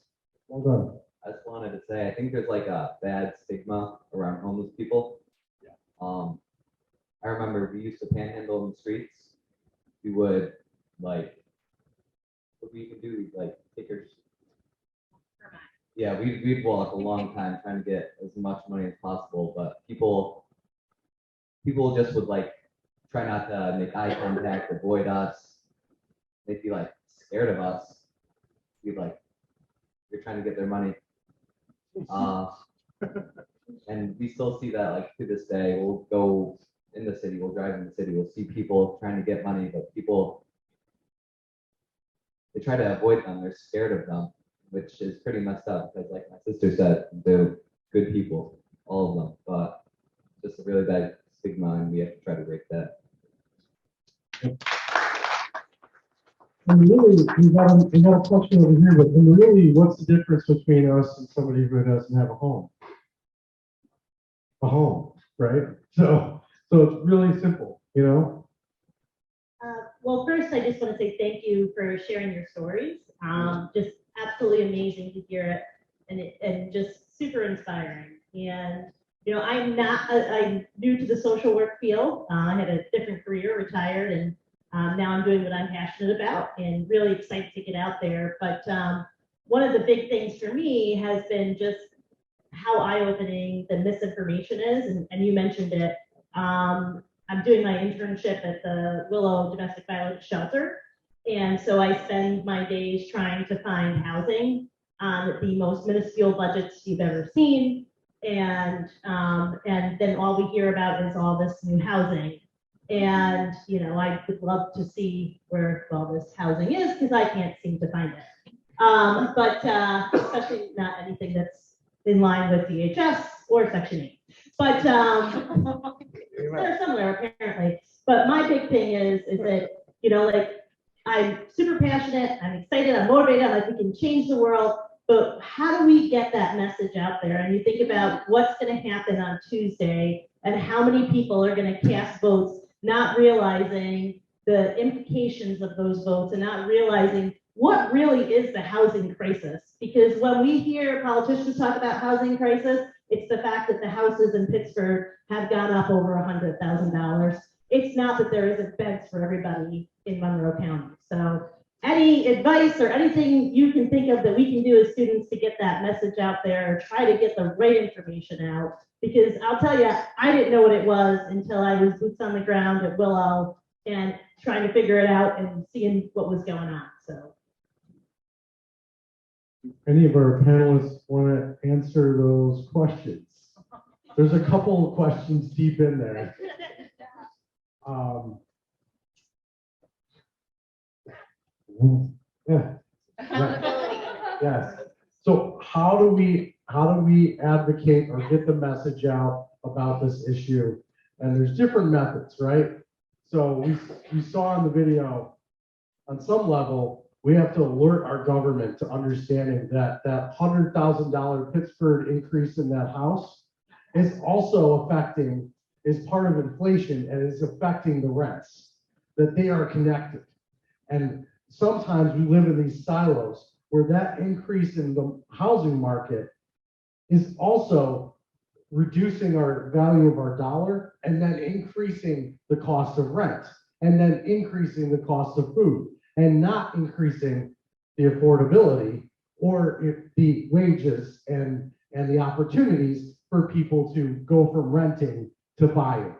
done. I just wanted to say, I think there's like a bad stigma around homeless people. Yeah. I I remember we used to panhandle in the streets. We would like, what we could do, like take your, yeah, we'd walk a long time trying to get as much money as possible, but people just would like try not to make eye contact, avoid us. They'd be like scared of us. We'd like, you're trying to get their money. And we still see that like to this day. We'll go in the city, we'll drive in the city, we'll see people trying to get money, but people, they try to avoid them. They're scared of them, which is pretty messed up because like my sister said, they're good people, all of them, but just a really bad stigma and we have to try to break that. And really, we got a question over here, but really, what's the difference between us and somebody who doesn't have a home? A home, right? So it's really simple, you know? Well, first, I just want to say thank you for sharing your stories. Just absolutely amazing to hear it, and just super inspiring. And you know, I'm new to the social work field. I had a different career, retired, and now I'm doing what I'm passionate about, and really excited to get out there. But one of the big things for me has been just how eye-opening the misinformation is, and you mentioned it. I'm doing my internship at the Willow Domestic Violence Shelter, and so I spend my days trying to find housing on the most minuscule budgets you've ever seen, and then all we hear about is all this new housing. And you know, I would love to see where all this housing is because I can't seem to find it. But especially not anything that's in line with DHS or Section 8. But they're somewhere apparently. But my big thing is that, you know, like I'm super passionate, I'm excited, I'm motivated, I'm like we can change the world. But how do we get that message out there? And you think about what's going to happen on Tuesday and how many people are going to cast votes, not realizing the implications of those votes and not realizing what really is the housing crisis. Because when we hear politicians talk about housing crisis, it's the fact that the houses in Pittsburgh have gone up over $100,000. It's not that there isn't beds for everybody in Monroe County. So any advice or anything you can think of that we can do as students to get that message out there, try to get the right information out. Because I'll tell you, I didn't know what it was until I was boots on the ground at Willow and trying to figure it out and seeing what was going on. So. Any of our panelists want to answer those questions? There's a couple of questions deep in there. Yeah. Accountability. Yes. So how do we advocate or get the message out about this issue? And there's different methods, right? So we saw in the video, on some level, we have to alert our government to understanding that that $100,000 Pittsburgh increase in that house is also affecting, is part of inflation and is affecting the rents, that they are connected. And sometimes we live in these silos where that increase in the housing market is also reducing our value of our dollar and then increasing the cost of rent and then increasing the cost of food and not increasing the affordability or if the wages and the opportunities for people to go from renting to buying,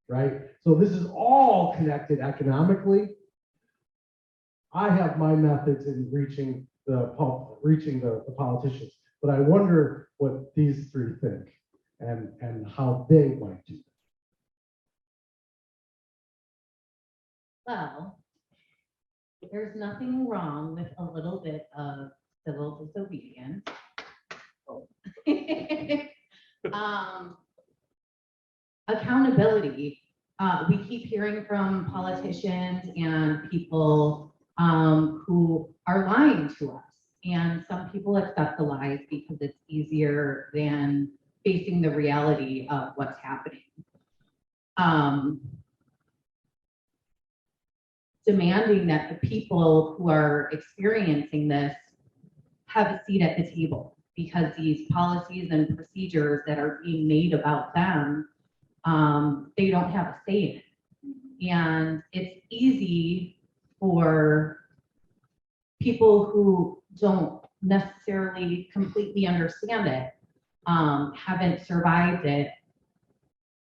right? So this is all connected economically. I have my methods in reaching the politicians, but I wonder what these three think and how they might do that. Well, there's nothing wrong with a little bit of civil disobedience. Accountability. We keep hearing from politicians and people who are lying to us. And some people accept the lies because it's easier than facing the reality of what's happening. Demanding that the people who are experiencing this have a seat at the table, because these policies and procedures that are being made about them they don't have a say in it. And it's easy for people who don't necessarily completely understand it, haven't survived it,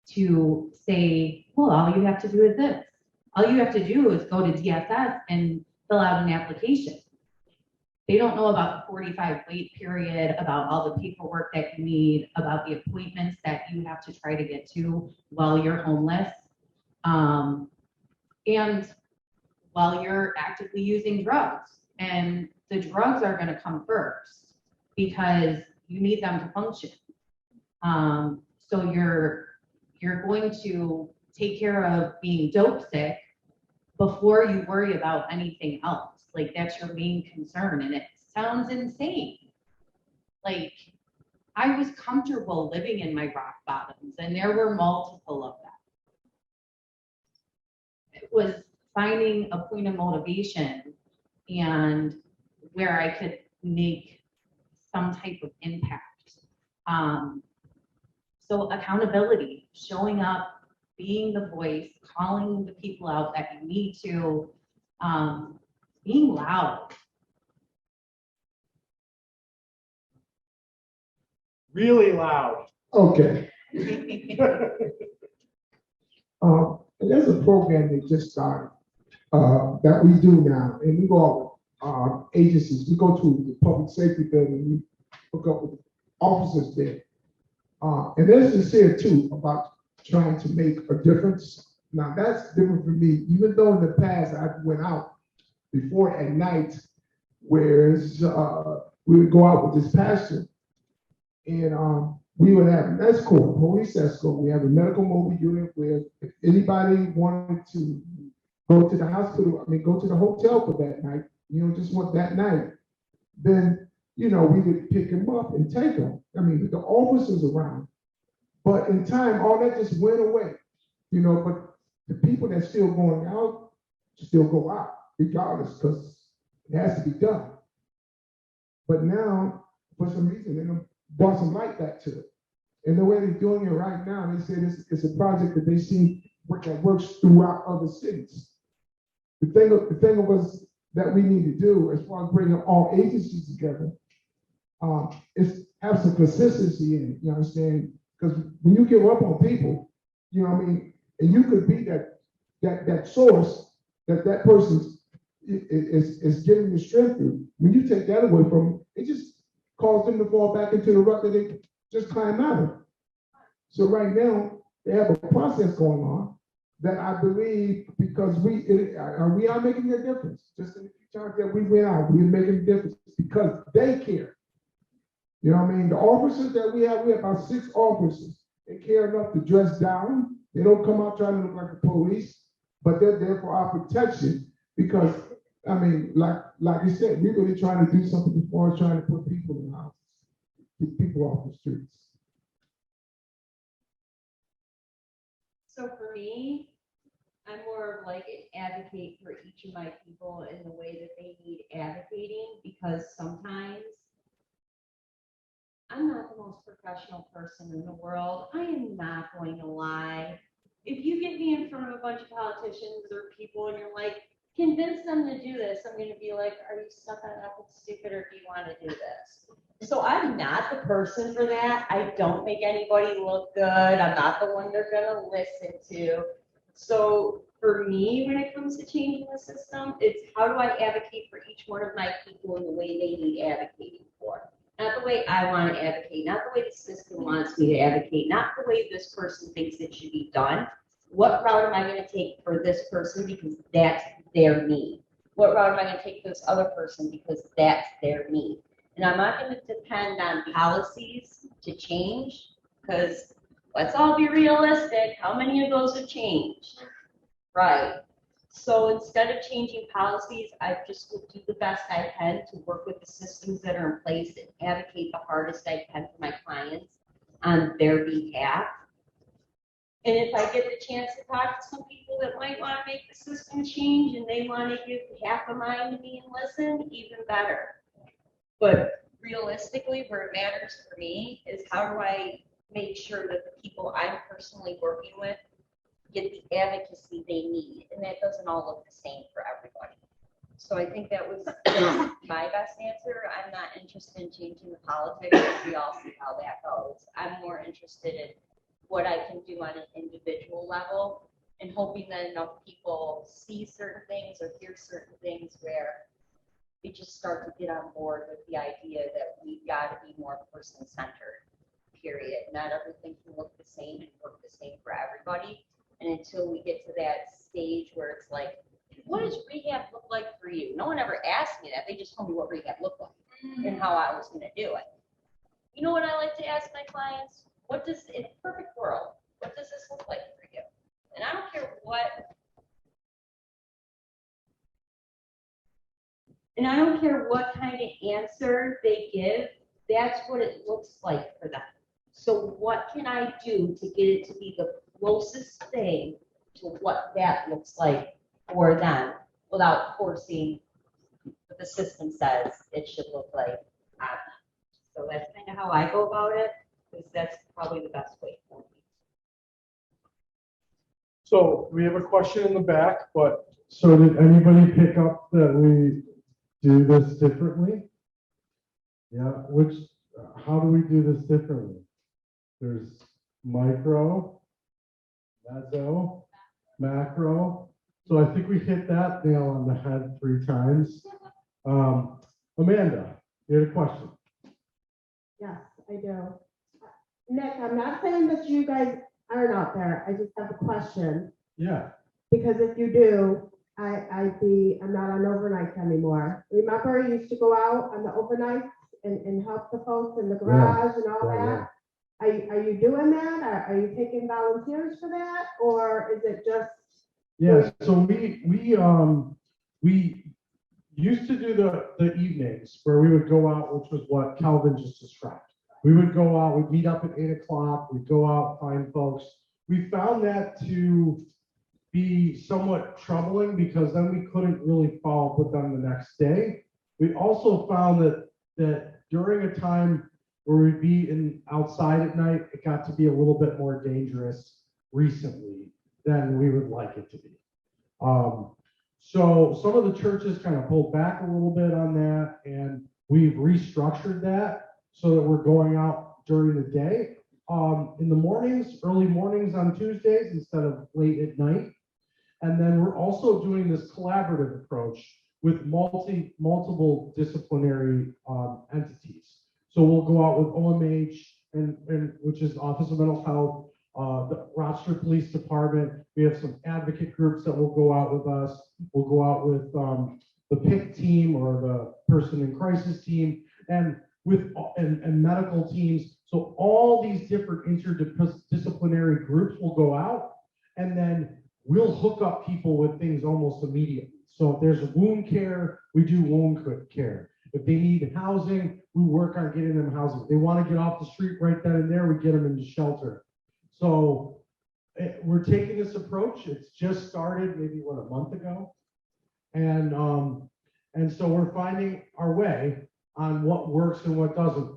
to say, well, all you have to do is this. All you have to do is go to DSS and fill out an application. They don't know about the 45 wait period, about all the paperwork that you need, about the appointments that you have to try to get to while you're homeless. And while you're actively using drugs. And the drugs are gonna come first because you need them to function. So you're going to take care of being dope sick before you worry about anything else. Like, that's your main concern, and it sounds insane. Like, I was comfortable living in my rock bottoms, and there were multiple of them. It was finding a point of motivation and where I could make some type of impact. So accountability, showing up, being the voice, calling the people out that you need to, being loud. Really loud. Okay. And there's a program that just started that we do now, and we go out with agencies. We go to the public safety building, we hook up with officers there. And they're sincere too about trying to make a difference. Now that's different for me, even though in the past I went out before at night, whereas we would go out with this pastor, and we would have an escort, police escort. We have a medical mobile unit where if anybody wanted to go to the hospital, go to the hotel for that night, just want that night, then, we would pick them up and take them. The officers around. But in time, all that just went away, but the people that's still going out, still go out regardless, because it has to be done. But now, for some reason, they brought some light back to it. And the way they're doing it right now, they say it's a project that they see that works throughout other cities. The thing of us that we need to do as far as bringing all agencies together is have some consistency in it, you understand? Because when you give up on people, and you could be that source that person is giving you strength through. When you take that away from them, it just causes them to fall back into the rut that they just climb out of. So right now, they have a process going on that I believe, because we are making a difference. Just in the few times that we went out, we're making a difference because they care. The officers that we have about 6 officers. They care enough to dress down. They don't come out trying to look like the police, but they're there for our protection because, like you said, we're really trying to do something before trying to put people in the house, get people off the streets. So for me, I'm more of like an advocate for each of my people in the way that they need advocating, because sometimes I'm not the most professional person in the world. I am not going to lie. If you get me in front of a bunch of politicians or people and you're like, convince them to do this, I'm going to be like, are you stuck on nothing stupid, or do you want to do this? So I'm not the person for that. I don't make anybody look good. I'm not the one they're going to listen to. So for me, when it comes to changing the system, it's how do I advocate for each one of my people in the way they need advocating for? Not the way I want to advocate, not the way the system wants me to advocate, not the way this person thinks it should be done. What route am I going to take for this person because that's their need? What route am I going to take for this other person because that's their need? And I'm not going to depend on policies to change, because let's all be realistic. How many of those have changed? Right. So instead of changing policies, I just will do the best I can to work with the systems that are in place and advocate the hardest I can for my clients on their behalf. And if I get the chance to talk to some people that might want to make the system change and they want to give half a mind to me and listen, even better. But realistically, where it matters for me is how do I make sure that the people I'm personally working with get the advocacy they need, and that doesn't all look the same for everybody. So I think that was my best answer. I'm not interested in changing the politics. We all see how that goes. I'm more interested in what I can do on an individual level and hoping that enough people see certain things or hear certain things where we just start to get on board with the idea that we've got to be more person-centered, period. Not everything can look the same and work the same for everybody. And until we get to that stage where it's like, what does rehab look like for you? No one ever asked me that. They just told me what rehab looked like and how I was going to do it. You know what I like to ask my clients? What does, in a perfect world, what does this look like for you? And I don't care what kind of answer they give, that's what it looks like for them. So what can I do to get it to be the closest thing to what that looks like for them without forcing what the system says it should look like on them? So that's kind of how I go about it, because that's probably the best way for me. So we have a question in the back, but so did anybody pick up that we do this differently? Yeah, how do we do this differently? There's micro, meso, macro. So I think we hit that nail on the head 3 times. Amanda, you had a question? Yes, I do. Nick, I'm not saying that you guys aren't out there. I just have a question. Yeah. Because if you do, I'm not on overnights anymore. Remember, you used to go out on the overnights and help the folks in the garage and all that? Are you doing that? Are you taking volunteers for that? Or is it just? Yeah, so we used to do the evenings where we would go out, which was what Calvin just described. We would go out, we'd meet up at 8 o'clock, we'd go out, find folks. We found that to be somewhat troubling because then we couldn't really follow up with them the next day. We also found that during a time where we'd be outside at night, it got to be a little bit more dangerous recently than we would like it to be. So some of the churches kind of pulled back a little bit on that, and we've restructured that so that we're going out during the day, in the mornings, early mornings on Tuesdays instead of late at night. And then we're also doing this collaborative approach with multiple disciplinary entities. So we'll go out with OMH, and which is Office of Mental Health, the Rochester Police Department. We have some advocate groups that will go out with us. We'll go out with the PIC team or the person in crisis team, and medical teams. So all these different interdisciplinary groups will go out, and then we'll hook up people with things almost immediately. So if there's wound care, we do wound care. If they need housing, we work on getting them housing. If they want to get off the street right then and there, we get them into shelter. So we're taking this approach. It's just started maybe a month ago. And so we're finding our way on what works and what doesn't.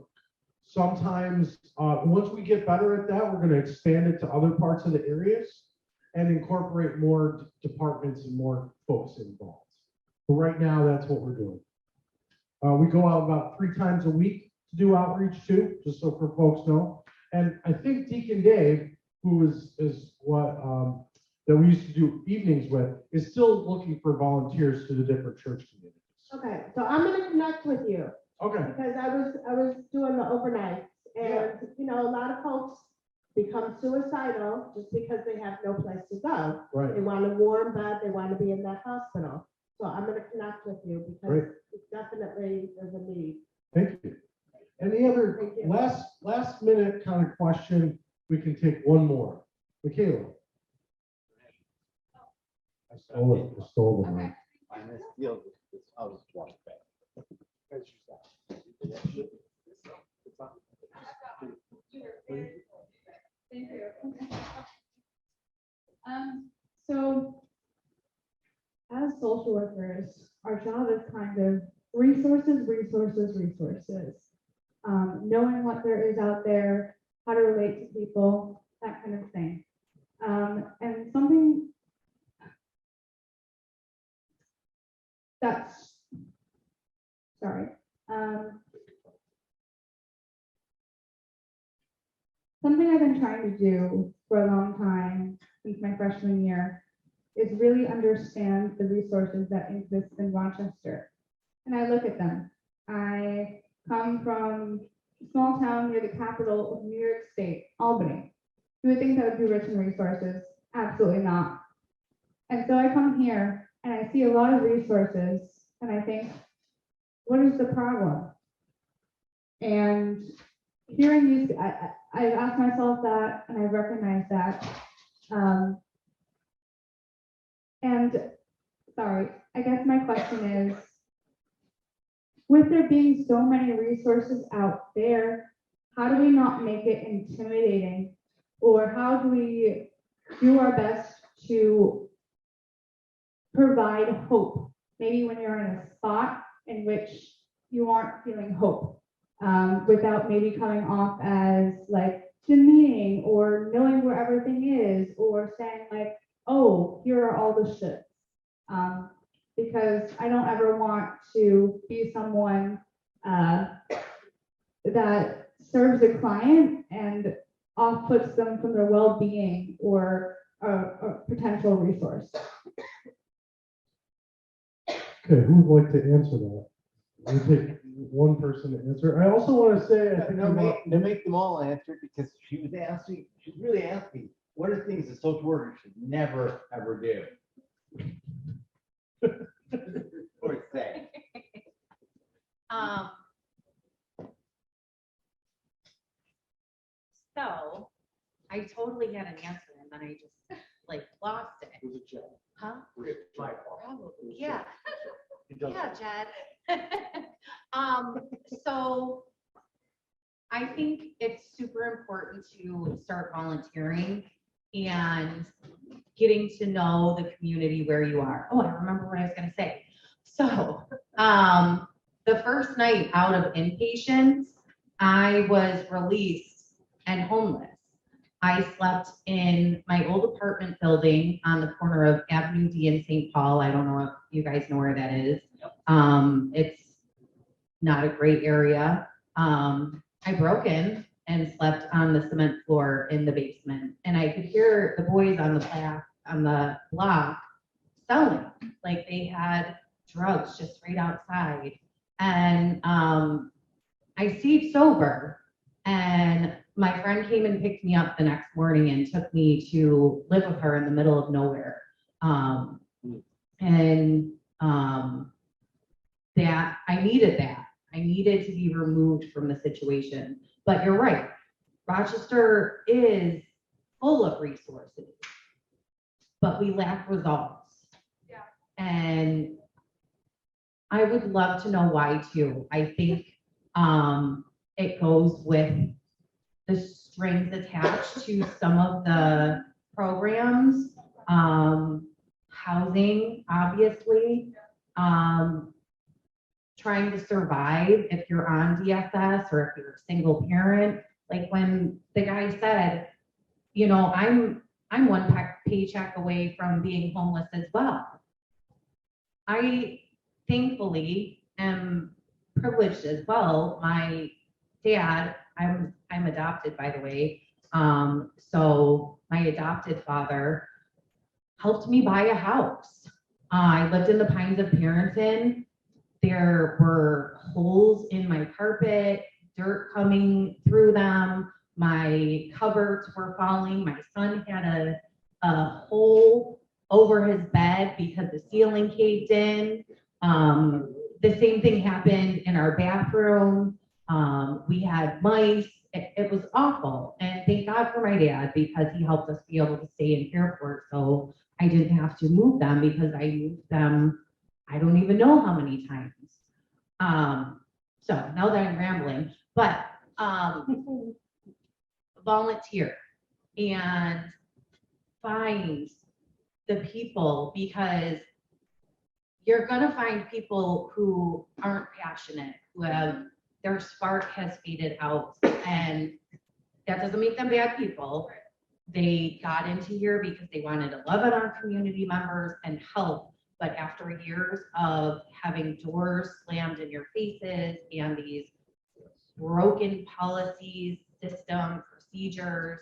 Sometimes once we get better at that, we're going to expand it to other parts of the areas and incorporate more departments and more folks involved. But right now, that's what we're doing. We go out about 3 times a week to do outreach too, just so for folks know. And I think Deacon Dave, who is what that we used to do evenings with, is still looking for volunteers to the different church communities. Okay, so I'm gonna connect with you. Okay. Because I was doing the overnights, and you know, a lot of folks become suicidal just because they have no place to go. Right. They want a warm bed, they want to be in that hospital. So I'm gonna connect with you because it's definitely there's a need. Thank you. Any other last minute kind of question? We can take one more. Michaela. I stole the mic. I'll just walk back. Thank you. So as social workers, our job is kind of resources. Knowing what there is out there, how to relate to people, that kind of thing. And something that's, sorry, something I've been trying to do for a long time since my freshman year is really understand the resources that exist in Rochester. And I look at them. I come from a small town near the capital of New York State, Albany. You would think that would be rich in resources. Absolutely not. And so I come here and I see a lot of resources and I think, what is the problem? And hearing these, I've asked myself that and I've recognized that. And sorry, I guess my question is, with there being so many resources out there, how do we not make it intimidating? Or how do we do our best to provide hope? Maybe when you're in a spot in which you aren't feeling hope, without maybe coming off as like demeaning or knowing where everything is or saying like, oh, here are all the shits. Because I don't ever want to be someone that serves a client and off-puts them from their well-being or a potential resource. Okay, who would like to answer that? We'll take one person to answer. I also want to say, I think No, make them all answer because she was really asking, what are things that social workers should never, ever do? Or say. So I totally had an answer and then I just like lost it. Was it Jen? Huh? My fault. Probably, yeah. It does. Yeah, Jed. So I think it's super important to start volunteering and getting to know the community where you are. Oh, I remember what I was gonna say. So, the first night out of inpatients, I was released and homeless. I slept in my old apartment building on the corner of Avenue D and St. Paul. I don't know if you guys know where that is. It's not a great area. I broke in and slept on the cement floor in the basement, and I could hear the boys on the block selling, like they had drugs just right outside. And I stayed sober, and my friend came and picked me up the next morning and took me to live with her in the middle of nowhere. That I needed that. I needed to be removed from the situation. But you're right, Rochester is full of resources, but we lack results. Yeah. And I would love to know why too. I think it goes with the strings attached to some of the programs, housing, obviously, trying to survive if you're on DSS or if you're a single parent. Like when the guy said, you know, I'm one paycheck away from being homeless as well. I thankfully am privileged as well. My dad, I'm adopted, by the way. So my adopted father helped me buy a house. I lived in the Pines of Parenton. There were holes in my carpet, dirt coming through them. My cupboards were falling. My son had a hole over his bed because the ceiling caved in. The same thing happened in our bathroom. We had mice. It was awful. And thank God for my dad because he helped us be able to stay in Fairport. So I didn't have to move them because I moved them, I don't even know how many times. So now that I'm rambling, but volunteer and find the people, because you're gonna find people who aren't passionate, who have their spark has faded out, and That doesn't make them bad people. They got into here because they wanted to love on our community members and help. But after years of having doors slammed in your faces and these broken policies, system, procedures,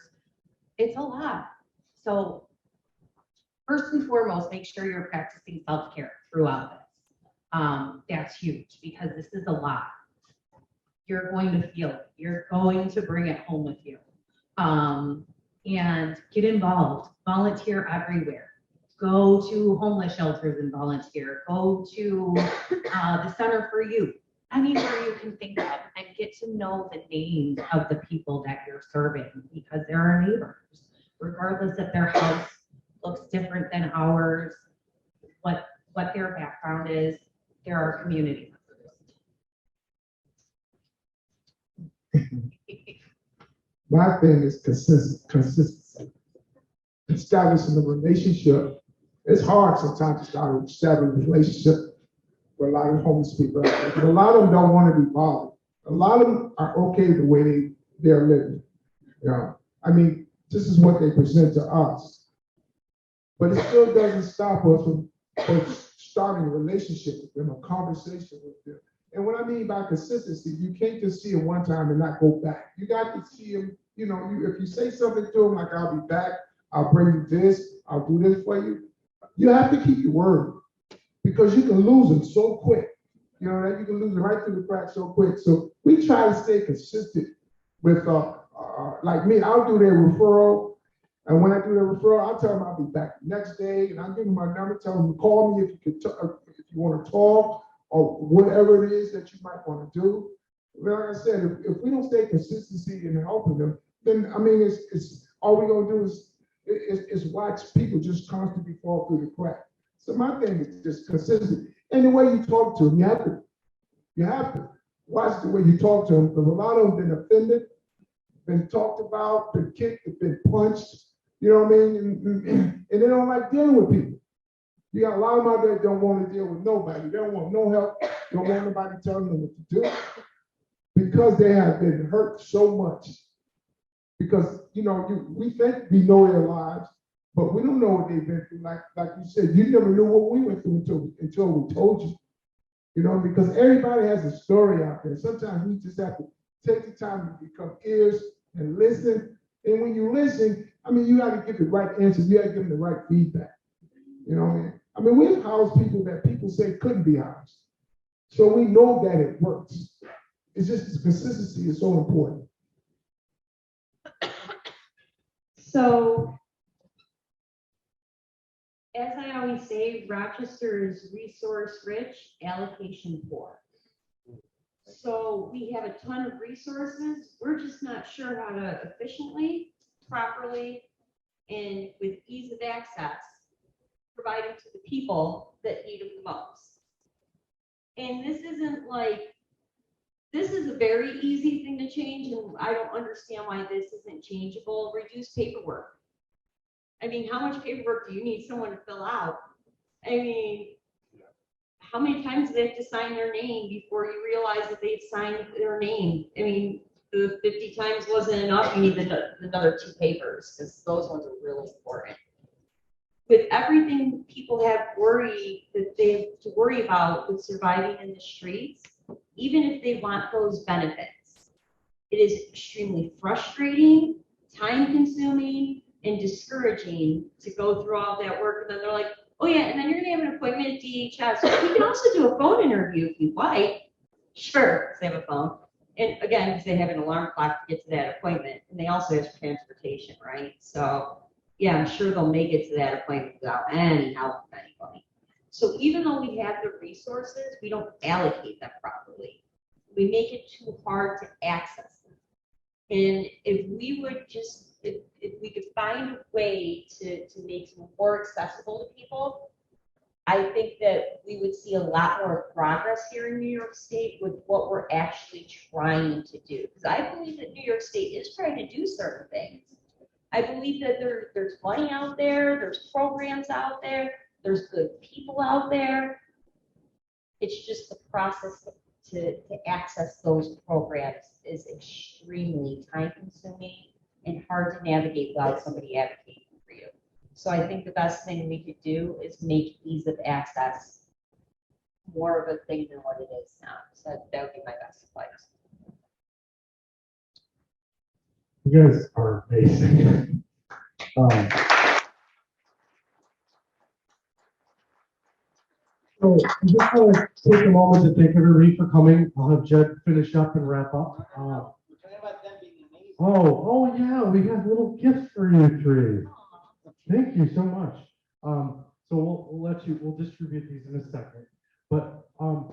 it's a lot. So first and foremost, make sure you're practicing self-care throughout this. That's huge because this is a lot. You're going to feel it. You're going to bring it home with you. And get involved, volunteer everywhere. Go to homeless shelters and volunteer. Go to the Center for Youth, anywhere you can think of, and get to know the names of the people that you're serving because they're our neighbors, regardless if their house looks different than ours, what their background is, they're our community members. My thing is consistency. Establishing a relationship. It's hard sometimes to establish a relationship with a lot of homeless people. But a lot of them don't want to be bothered. A lot of them are okay the way they're living. Yeah. I mean, this is what they present to us. But it still doesn't stop us from starting a relationship with them, a conversation with them. And what I mean by consistency, you can't just see them one time and not go back. You got to see them, if you say something to them like, I'll be back, I'll bring you this, I'll do this for you, you have to keep your word because you can lose them so quick. You can lose them right through the cracks so quick. So we try to stay consistent with, like me, I'll do their referral. And when I do their referral, I'll tell them I'll be back the next day and I'll give them my number, tell them to call me if you want to talk, or whatever it is that you might want to do. Like I said, if we don't stay consistency in helping them, then I mean, it's all we're gonna do is watch people just constantly fall through the crack. So my thing is just consistency. And the way you talk to them, you have to watch the way you talk to them because a lot of them been offended, been talked about, been kicked, been punched. You know what I mean? And they don't like dealing with people. You got a lot of them out there that don't want to deal with nobody. They don't want no help. Don't want nobody telling them what to do because they have been hurt so much. Because we think we know their lives, but we don't know what they've been through. Like you said, you never knew what we went through until we told you. Because everybody has a story out there. Sometimes we just have to take the time to become ears and listen. And when you listen, I mean, you got to give the right answers. You got to give them the right feedback. You know what I mean? I mean, we've housed people that people say couldn't be housed. So we know that it works. It's just the consistency is so important. So, as I always say, Rochester is resource rich, allocation poor. So we have a ton of resources. We're just not sure how to efficiently, properly, and with ease of access, provide them to the people that need them the most. And this is a very easy thing to change, and I don't understand why this isn't changeable. Reduce paperwork. I mean, how much paperwork do you need someone to fill out? I mean, how many times do they have to sign their name before you realize that they've signed their name? I mean, the 50 times wasn't enough. You need another 2 papers because those ones are really important. With everything people have that they have to worry about with surviving in the streets, even if they want those benefits, it is extremely frustrating, time consuming, and discouraging to go through all that work. And then they're like, oh yeah, and then you're gonna have an appointment at DHS. You can also do a phone interview if you like. Sure, because they have a phone. And again, because they have an alarm clock to get to that appointment. And they also have transportation, right? So yeah, I'm sure they'll make it to that appointment without any help from anybody. So even though we have the resources, we don't allocate them properly. We make it too hard to access them. And if we would just, if we could find a way to make them more accessible to people, I think that we would see a lot more progress here in New York State with what we're actually trying to do. Because I believe that New York State is trying to do certain things. I believe that there's money out there, there's programs out there, there's good people out there. It's just the process to access those programs is extremely time consuming and hard to navigate without somebody advocating for you. So I think the best thing we could do is make ease of access more of a thing than what it is now. So that would be my best advice. You guys are amazing. So I just want to take a moment to thank everybody for coming. I'll have Jed finish up and wrap up. Oh yeah, we have little gifts for you three. Thank you so much. So we'll let you, we'll distribute these in a second. But